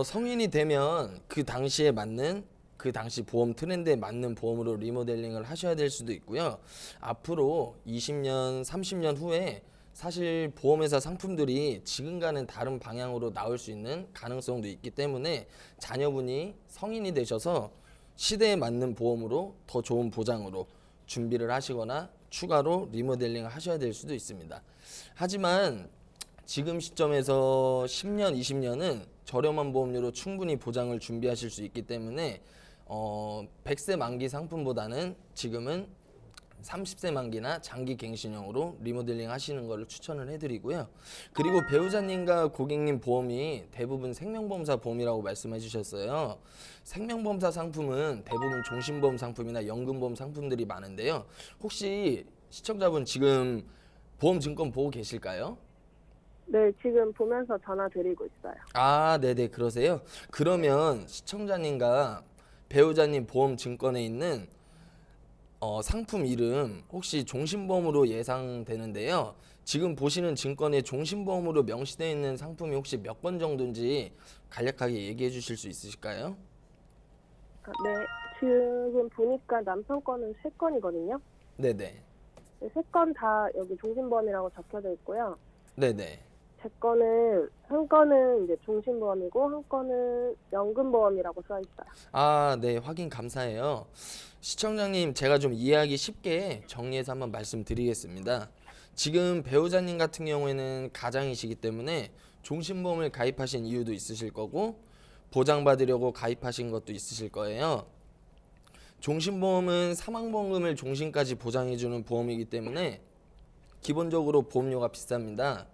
성인이 되면 그 당시에 맞는 그 당시 보험 트렌드에 맞는 보험으로 리모델링을 하셔야 될 수도 있고요. 앞으로 20년, 30년 후에 사실 보험회사 상품들이 지금과는 다른 방향으로 나올 수 있는 가능성도 있기 때문에 자녀분이 성인이 되셔서 시대에 맞는 보험으로 더 좋은 보장으로 준비를 하시거나 추가로 리모델링을 하셔야 될 수도 있습니다. 하지만 지금 시점에서 10년, 20년은 저렴한 보험료로 충분히 보장을 준비하실 수 있기 때문에 100세 만기 상품보다는 지금은 30세 만기나 장기 갱신형으로 리모델링 하시는 것을 추천을 해드리고요. 그리고 배우자님과 고객님 보험이 대부분 생명보험사 보험이라고 말씀해 주셨어요. 생명보험사 상품은 대부분 종신보험 상품이나 연금보험 상품들이 많은데요. 혹시 시청자분 지금 보험 증권 보고 계실까요? 네, 지금 보면서 전화 드리고 있어요. 아, 네네, 그러세요? 그러면 시청자님과 배우자님 보험 증권에 있는 상품 이름 혹시 종신보험으로 예상되는데요. 지금 보시는 증권에 종신보험으로 명시되어 있는 상품이 혹시 몇 건 정도인지 간략하게 얘기해 주실 수 있으실까요? 네, 지금 보니까 남편 거는 3건이거든요. 네네. 3건 다 여기 종신보험이라고 적혀져 있고요. 네네. 제 거는 한 건은 이제 종신보험이고 한 건은 연금보험이라고 써 있어요. 아, 네, 확인 감사해요. 시청자님, 제가 좀 이해하기 쉽게 정리해서 한번 말씀드리겠습니다. 지금 배우자님 같은 경우에는 가장이시기 때문에 종신보험을 가입하신 이유도 있으실 거고 보장받으려고 가입하신 것도 있으실 거예요. 종신보험은 사망보험금을 종신까지 보장해주는 보험이기 때문에 기본적으로 보험료가 비쌉니다.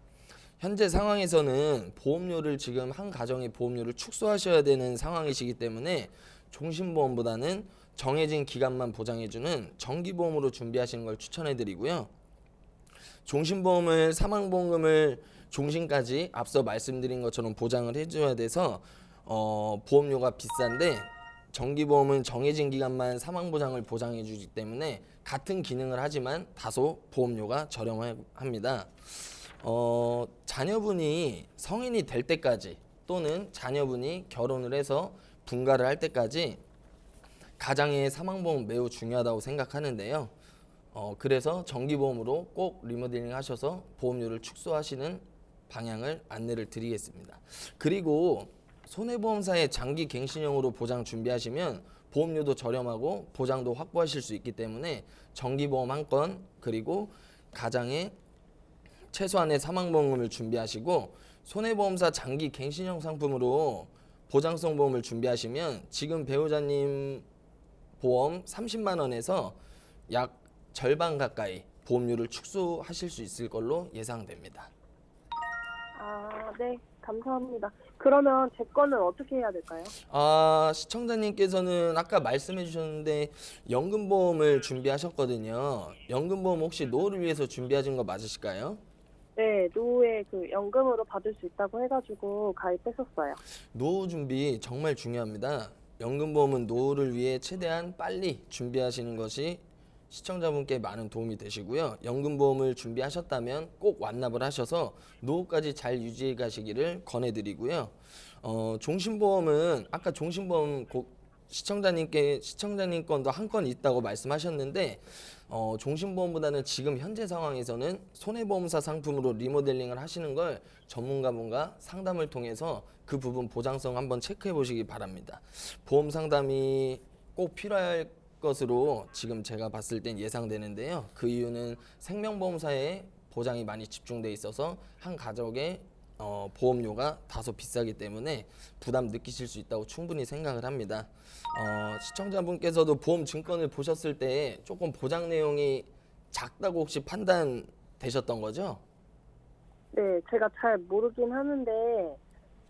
현재 상황에서는 보험료를 지금 한 가정의 보험료를 축소하셔야 되는 상황이시기 때문에 종신보험보다는 정해진 기간만 보장해주는 정기보험으로 준비하시는 걸 추천해드리고요. 종신보험을 사망보험금을 종신까지 앞서 말씀드린 것처럼 보장을 해줘야 돼서 보험료가 비싼데 정기보험은 정해진 기간만 사망보장을 보장해주기 때문에 같은 기능을 하지만 다소 보험료가 저렴합니다. 자녀분이 성인이 될 때까지 또는 자녀분이 결혼을 해서 분가를 할 때까지 가장의 사망보험 매우 중요하다고 생각하는데요. 그래서 정기보험으로 꼭 리모델링 하셔서 보험료를 축소하시는 방향을 안내를 드리겠습니다. 그리고 손해보험사의 장기 갱신형으로 보장 준비하시면 보험료도 저렴하고 보장도 확보하실 수 있기 때문에 정기보험 한 건 그리고 가장의 최소한의 사망보험금을 준비하시고 손해보험사 장기 갱신형 상품으로 보장성 보험을 준비하시면 지금 배우자님 보험 30만 원에서 약 절반 가까이 보험료를 축소하실 수 있을 걸로 예상됩니다. 아, 네, 감사합니다. 그러면 제 거는 어떻게 해야 될까요? 시청자님께서는 아까 말씀해 주셨는데 연금보험을 준비하셨거든요. 연금보험 혹시 노후를 위해서 준비하신 거 맞으실까요? 네, 노후에 그 연금으로 받을 수 있다고 해가지고 가입했었어요. 노후 준비 정말 중요합니다. 연금보험은 노후를 위해 최대한 빨리 준비하시는 것이 시청자분께 많은 도움이 되시고요. 연금보험을 준비하셨다면 꼭 완납을 하셔서 노후까지 잘 유지해 가시기를 권해드리고요. 종신보험은 아까 종신보험 시청자님 건도 한 건 있다고 말씀하셨는데 종신보험보다는 지금 현재 상황에서는 손해보험사 상품으로 리모델링을 하시는 걸 전문가분과 상담을 통해서 그 부분 보장성 한번 체크해 보시기 바랍니다. 보험 상담이 꼭 필요할 것으로 지금 제가 봤을 땐 예상되는데요. 그 이유는 생명보험사에 보장이 많이 집중돼 있어서 한 가족의 보험료가 다소 비싸기 때문에 부담 느끼실 수 있다고 충분히 생각을 합니다. 시청자분께서도 보험 증권을 보셨을 때 조금 보장 내용이 작다고 혹시 판단되셨던 거죠? 네, 제가 잘 모르긴 하는데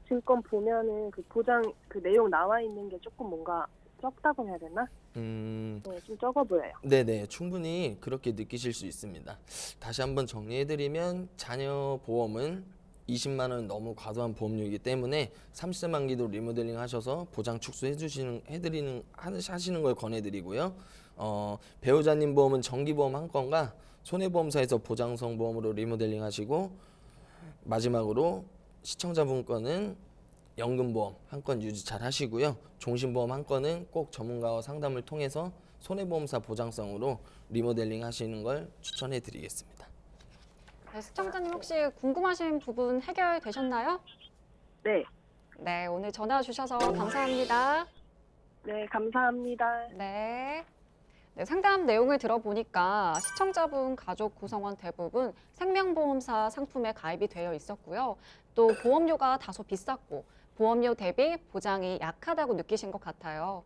증권 보면은 그 보장 그 내용 나와 있는 게 조금 뭔가 적다고 해야 되나? 네, 좀 적어 보여요. 네네, 충분히 그렇게 느끼실 수 있습니다. 다시 한번 정리해드리면 자녀 보험은 20만 원 너무 과도한 보험료이기 때문에 30세 만기도 리모델링 하셔서 보장 축소해 하시는 걸 권해드리고요. 배우자님 보험은 정기보험 한 건과 손해보험사에서 보장성 보험으로 리모델링 하시고 마지막으로 시청자분 거는 연금보험 한 건 유지 잘 하시고요. 종신보험 한 건은 꼭 전문가와 상담을 통해서 손해보험사 보장성으로 리모델링 하시는 걸 추천해 드리겠습니다. 네, 시청자님 혹시 궁금하신 부분 해결되셨나요? 네, 네, 오늘 전화 주셔서 감사합니다. 네, 감사합니다. 네. 네, 상담 내용을 들어보니까 시청자분 가족 구성원 대부분 생명보험사 상품에 가입이 되어 있었고요. 또 보험료가 다소 비쌌고 보험료 대비 보장이 약하다고 느끼신 것 같아요.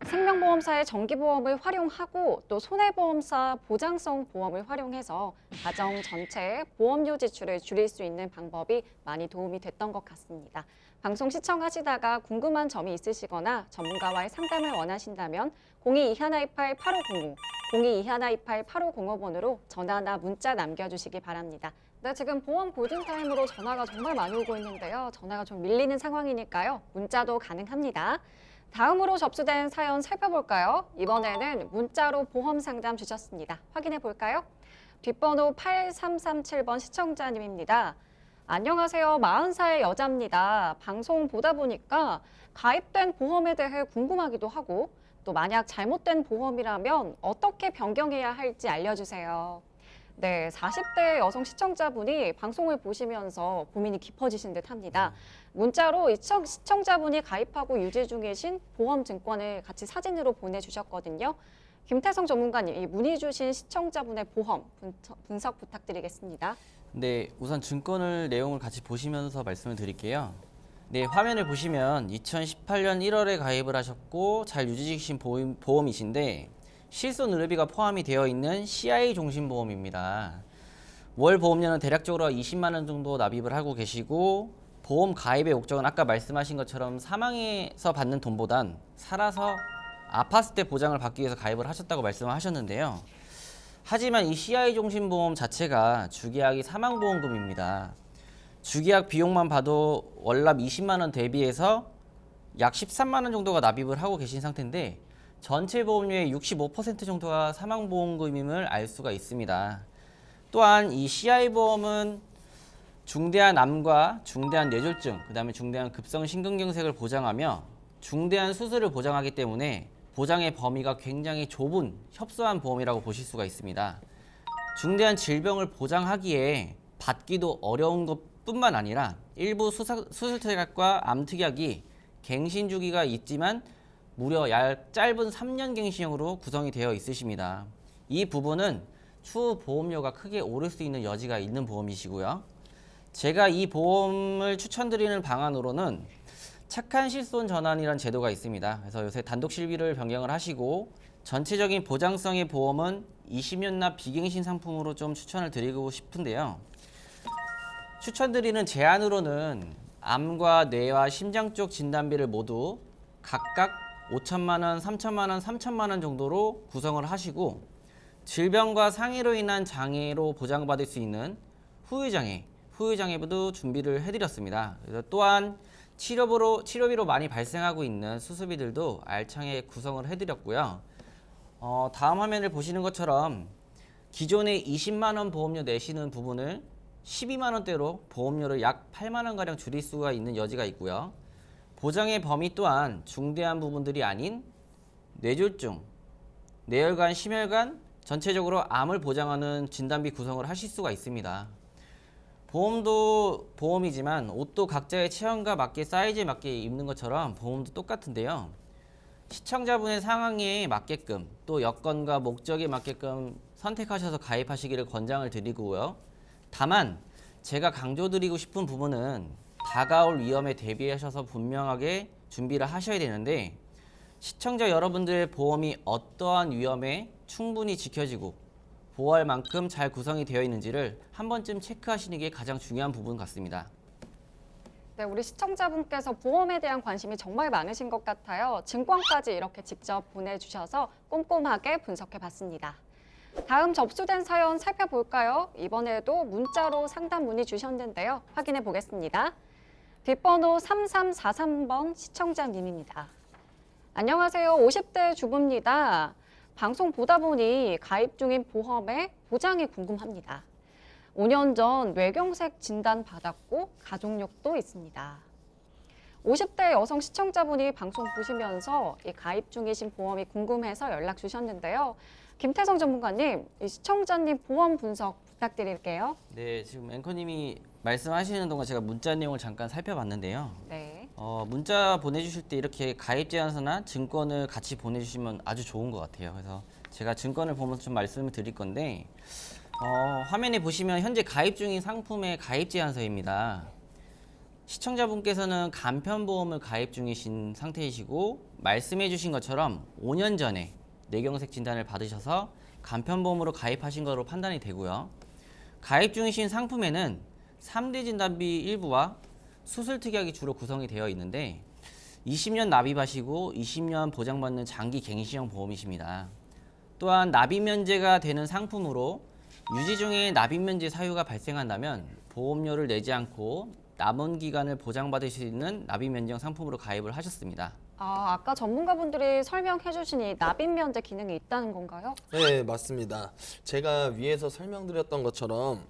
생명보험사의 정기보험을 활용하고 또 손해보험사 보장성 보험을 활용해서 가정 전체의 보험료 지출을 줄일 수 있는 방법이 많이 도움이 됐던 것 같습니다. 방송 시청하시다가 궁금한 점이 있으시거나 전문가와의 상담을 원하신다면 022128-8505, 022128-8505번으로 전화나 문자 남겨주시기 바랍니다. 네, 지금 보험 골든타임으로 전화가 정말 많이 오고 있는데요. 전화가 좀 밀리는 상황이니까요. 문자도 가능합니다. 다음으로 접수된 사연 살펴볼까요? 이번에는 문자로 보험 상담 주셨습니다. 확인해 볼까요? 뒷번호 8337번 시청자님입니다. 안녕하세요. 40살 여자입니다. 방송 보다 보니까 가입된 보험에 대해 궁금하기도 하고 또 만약 잘못된 보험이라면 어떻게 변경해야 할지 알려주세요. 네, 40대 여성 시청자분이 방송을 보시면서 고민이 깊어지신 듯 합니다. 문자로 이 시청자분이 가입하고 유지 중이신 보험증권을 같이 사진으로 보내주셨거든요. 김태성 전문가님, 이 문의 주신 시청자분의 보험 분석 부탁드리겠습니다. 네, 우선 증권을 내용을 같이 보시면서 말씀을 드릴게요. 네, 화면을 보시면 2018년 1월에 가입을 하셨고 잘 유지 중이신 보험이신데 실손 의료비가 포함이 되어 있는 CI 종신보험입니다. 월 보험료는 대략적으로 20만 원 정도 납입을 하고 계시고 보험 가입의 목적은 아까 말씀하신 것처럼 사망해서 받는 돈보단 살아서 아팠을 때 보장을 받기 위해서 가입을 하셨다고 말씀을 하셨는데요. 하지만 이 CI 종신보험 자체가 주계약이 사망보험금입니다. 주계약 비용만 봐도 월납 20만 원 대비해서 약 13만 원 정도가 납입을 하고 계신 상태인데 전체 보험료의 65% 정도가 사망보험금임을 알 수가 있습니다. 또한 이 CI보험은 중대한 암과 중대한 뇌졸중, 그 다음에 중대한 급성심근경색을 보장하며 중대한 수술을 보장하기 때문에 보장의 범위가 굉장히 좁은 협소한 보험이라고 보실 수가 있습니다. 중대한 질병을 보장하기에 받기도 어려운 것뿐만 아니라 일부 수술특약과 암특약이 갱신 주기가 있지만 무려 약 짧은 3년 갱신형으로 구성이 되어 있으십니다. 이 부분은 추후 보험료가 크게 오를 수 있는 여지가 있는 보험이시고요. 제가 이 보험을 추천드리는 방안으로는 착한 실손 전환이라는 제도가 있습니다. 그래서 요새 단독 실비를 변경을 하시고 전체적인 보장성의 보험은 20년 납 비갱신 상품으로 좀 추천을 드리고 싶은데요. 추천드리는 제안으로는 암과 뇌와 심장 쪽 진단비를 모두 각각 5천만 원, 3천만 원, 3천만 원 정도로 구성을 하시고 질병과 상해로 인한 장애로 보장받을 수 있는 후유장애부도 준비를 해드렸습니다. 그래서 또한 치료비로 많이 발생하고 있는 수술비들도 알차게 구성을 해드렸고요. 다음 화면을 보시는 것처럼 기존에 20만 원 보험료 내시는 부분을 12만 원대로 보험료를 약 8만 원가량 줄일 수가 있는 여지가 있고요. 보장의 범위 또한 중대한 부분들이 아닌 뇌졸중, 뇌혈관, 심혈관, 전체적으로 암을 보장하는 진단비 구성을 하실 수가 있습니다. 보험도 보험이지만 옷도 각자의 체형과 맞게 사이즈에 맞게 입는 것처럼 보험도 똑같은데요. 시청자분의 상황에 맞게끔 또 여건과 목적에 맞게끔 선택하셔서 가입하시기를 권장을 드리고요. 다만 제가 강조드리고 싶은 부분은 다가올 위험에 대비하셔서 분명하게 준비를 하셔야 되는데 시청자 여러분들의 보험이 어떠한 위험에 충분히 지켜지고 보호할 만큼 잘 구성이 되어 있는지를 한 번쯤 체크하시는 게 가장 중요한 부분 같습니다. 네, 우리 시청자분께서 보험에 대한 관심이 정말 많으신 것 같아요. 증권까지 이렇게 직접 보내주셔서 꼼꼼하게 분석해봤습니다. 다음 접수된 사연 살펴볼까요? 이번에도 문자로 상담 문의 주셨는데요. 확인해 보겠습니다. 뒷번호 3343번 시청자님입니다. 안녕하세요. 50대 주부입니다. 방송 보다 보니 가입 중인 보험의 보장이 궁금합니다. 5년 전 뇌경색 진단 받았고 가족력도 있습니다. 50대 여성 시청자분이 방송 보시면서 이 가입 중이신 보험이 궁금해서 연락 주셨는데요. 김태성 전문가님, 이 시청자님 보험 분석 부탁드릴게요. 네, 지금 앵커님이 말씀하시는 동안 제가 문자 내용을 잠깐 살펴봤는데요. 네. 문자 보내주실 때 이렇게 가입 제안서나 증권을 같이 보내주시면 아주 좋은 것 같아요. 그래서 제가 증권을 보면서 좀 말씀을 드릴 건데 화면에 보시면 현재 가입 중인 상품의 가입 제안서입니다. 시청자분께서는 간편보험을 가입 중이신 상태이시고 말씀해 주신 것처럼 5년 전에 뇌경색 진단을 받으셔서 간편보험으로 가입하신 것으로 판단이 되고요. 가입 중이신 상품에는 3대 진단비 일부와 수술특약이 주로 구성이 되어 있는데 20년 납입하시고 20년 보장받는 장기 갱신형 보험이십니다. 또한 납입 면제가 되는 상품으로 유지 중에 납입 면제 사유가 발생한다면 보험료를 내지 않고 남은 기간을 보장받을 수 있는 납입 면제형 상품으로 가입을 하셨습니다. 아까 전문가분들이 설명해 주신 이 납입 면제 기능이 있다는 건가요? 네, 맞습니다. 제가 위에서 설명드렸던 것처럼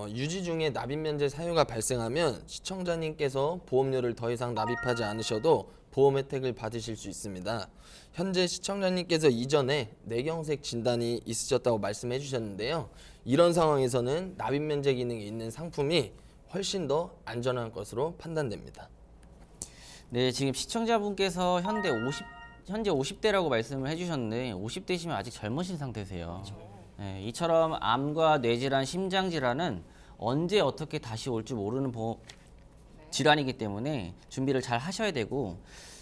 유지 중에 납입 면제 사유가 발생하면 시청자님께서 보험료를 더 이상 납입하지 않으셔도 보험 혜택을 받으실 수 있습니다. 현재 시청자님께서 이전에 뇌경색 진단이 있으셨다고 말씀해 주셨는데요. 이런 상황에서는 납입 면제 기능이 있는 상품이 훨씬 더 안전한 것으로 판단됩니다. 네, 지금 시청자분께서 현재 50대라고 말씀을 해주셨는데 50대시면 아직 젊으신 상태세요. 네, 이처럼 암과 뇌질환, 심장질환은 언제 어떻게 다시 올지 모르는 질환이기 때문에 준비를 잘 하셔야 되고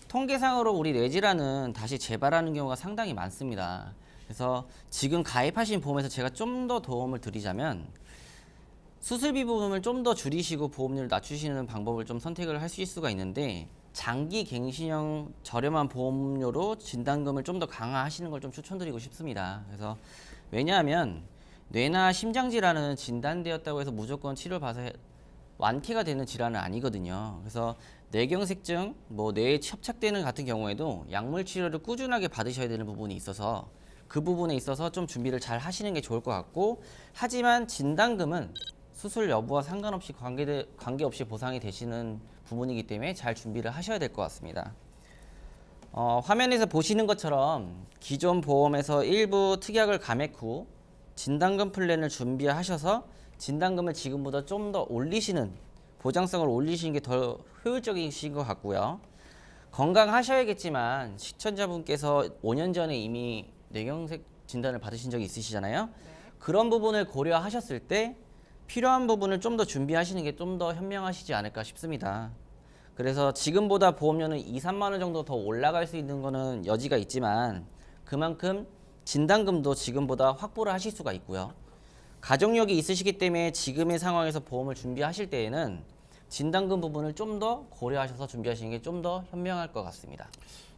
통계상으로 우리 뇌질환은 다시 재발하는 경우가 상당히 많습니다. 그래서 지금 가입하신 보험에서 제가 좀 더 도움을 드리자면 수술비 부분을 좀 더 줄이시고 보험료를 낮추시는 방법을 좀 선택을 하실 수가 있는데 장기 갱신형 저렴한 보험료로 진단금을 좀 더 강화하시는 걸 좀 추천드리고 싶습니다. 그래서 왜냐하면 뇌나 심장 질환은 진단되었다고 해서 무조건 치료를 받아서 완쾌가 되는 질환은 아니거든요. 그래서 뇌경색증, 뇌에 협착되는 같은 경우에도 약물 치료를 꾸준하게 받으셔야 되는 부분이 있어서 그 부분에 있어서 좀 준비를 잘 하시는 게 좋을 것 같고 하지만 진단금은 수술 여부와 상관없이 관계없이 보상이 되시는 부분이기 때문에 잘 준비를 하셔야 될 것 같습니다. 화면에서 보시는 것처럼 기존 보험에서 일부 특약을 감액 후 진단금 플랜을 준비하셔서 진단금을 지금보다 좀 더 올리시는 보장성을 올리시는 게 더 효율적이신 것 같고요. 건강하셔야겠지만 시청자분께서 5년 전에 이미 뇌경색 진단을 받으신 적이 있으시잖아요. 그런 부분을 고려하셨을 때 필요한 부분을 좀 더 준비하시는 게 좀 더 현명하시지 않을까 싶습니다. 그래서 지금보다 보험료는 2, 3만 원 정도 더 올라갈 수 있는 거는 여지가 있지만 그만큼 진단금도 지금보다 확보를 하실 수가 있고요. 가족력이 있으시기 때문에 지금의 상황에서 보험을 준비하실 때에는 진단금 부분을 좀 더 고려하셔서 준비하시는 게 좀 더 현명할 것 같습니다.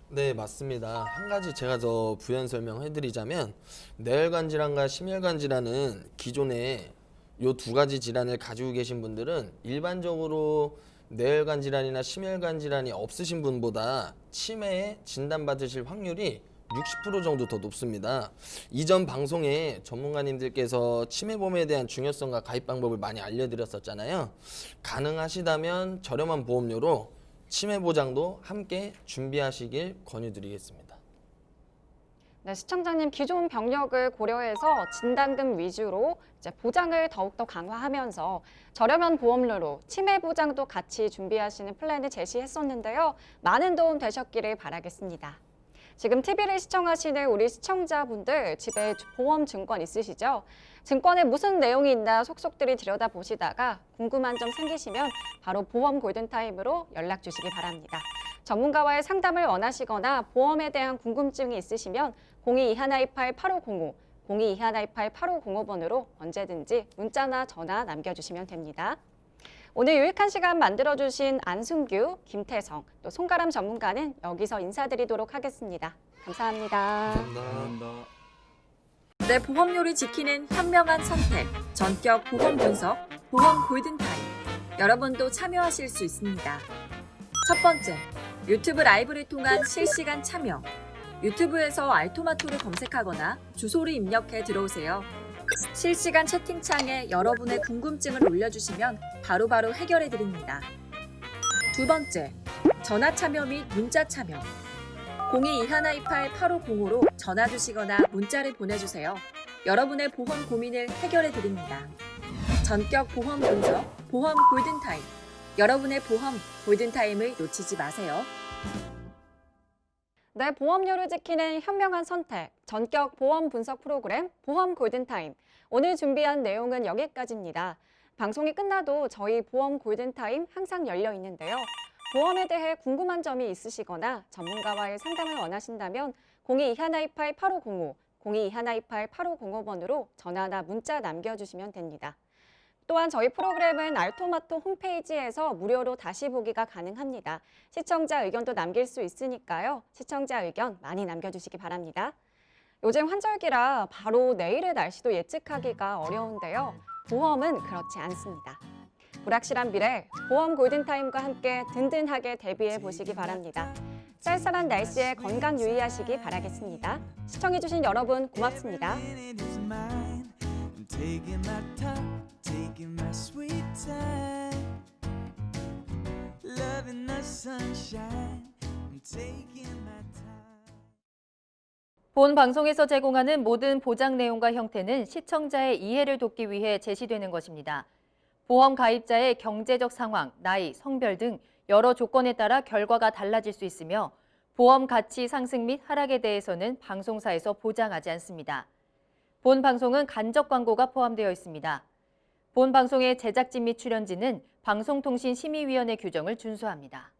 네, 맞습니다. 한 가지 제가 더 부연 설명해드리자면 뇌혈관 질환과 심혈관 질환은 기존에 이 두 가지 질환을 가지고 계신 분들은 일반적으로 뇌혈관 질환이나 심혈관 질환이 없으신 분보다 치매에 진단받으실 확률이 60% 정도 더 높습니다. 이전 방송에 전문가님들께서 치매보험에 대한 중요성과 가입 방법을 많이 알려드렸었잖아요. 가능하시다면 저렴한 보험료로 치매 보장도 함께 준비하시길 권유드리겠습니다. 네, 시청자님 기존 병력을 고려해서 진단금 위주로 이제 보장을 더욱더 강화하면서 저렴한 보험료로 치매 보장도 같이 준비하시는 플랜을 제시했었는데요. 많은 도움 되셨기를 바라겠습니다. 지금 TV를 시청하시는 우리 시청자분들 집에 보험 증권 있으시죠? 증권에 무슨 내용이 있나 속속들이 들여다보시다가 궁금한 점 생기시면 바로 보험 골든타임으로 연락 주시기 바랍니다. 전문가와의 상담을 원하시거나 보험에 대한 궁금증이 있으시면 022128-8505, 022128-8505번으로 언제든지 문자나 전화 남겨주시면 됩니다. 오늘 유익한 시간 만들어주신 안순규, 김태성, 또 송가람 전문가는 여기서 인사드리도록 하겠습니다. 감사합니다. 감사합니다. 내 보험료를 지키는 현명한 선택, 전격 보험 분석, 보험 골든타임. 여러분도 참여하실 수 있습니다. 첫 번째, 유튜브 라이브를 통한 실시간 참여. 유튜브에서 알토마토를 검색하거나 주소를 입력해 들어오세요. 실시간 채팅창에 여러분의 궁금증을 올려주시면 바로바로 해결해 드립니다. 두 번째, 전화 참여 및 문자 참여. 022128-8505로 전화 주시거나 문자를 보내주세요. 여러분의 보험 고민을 해결해 드립니다. 전격 보험 분석, 보험 골든타임. 여러분의 보험 골든타임을 놓치지 마세요. 내 보험료를 지키는 현명한 선택, 전격 보험 분석 프로그램 보험 골든타임. 오늘 준비한 내용은 여기까지입니다. 방송이 끝나도 저희 보험 골든타임 항상 열려 있는데요. 보험에 대해 궁금한 점이 있으시거나 전문가와의 상담을 원하신다면 022128-8505, 022128-8505번으로 전화나 문자 남겨주시면 됩니다. 또한 저희 프로그램은 알토마토 홈페이지에서 무료로 다시 보기가 가능합니다. 시청자 의견도 남길 수 있으니까요. 시청자 의견 많이 남겨주시기 바랍니다. 요즘 환절기라 바로 내일의 날씨도 예측하기가 어려운데요. 보험은 그렇지 않습니다. 불확실한 미래, 보험 골든타임과 함께 든든하게 대비해 보시기 바랍니다. 쌀쌀한 날씨에 건강 유의하시기 바라겠습니다. 시청해주신 여러분 고맙습니다. 본 방송에서 제공하는 모든 보장 내용과 형태는 시청자의 이해를 돕기 위해 제시되는 것입니다. 보험 가입자의 경제적 상황, 나이, 성별 등 여러 조건에 따라 결과가 달라질 수 있으며 보험 가치 상승 및 하락에 대해서는 방송사에서 보장하지 않습니다. 본 방송은 간접 광고가 포함되어 있습니다. 본 방송의 제작진 및 출연진은 방송통신심의위원회 규정을 준수합니다.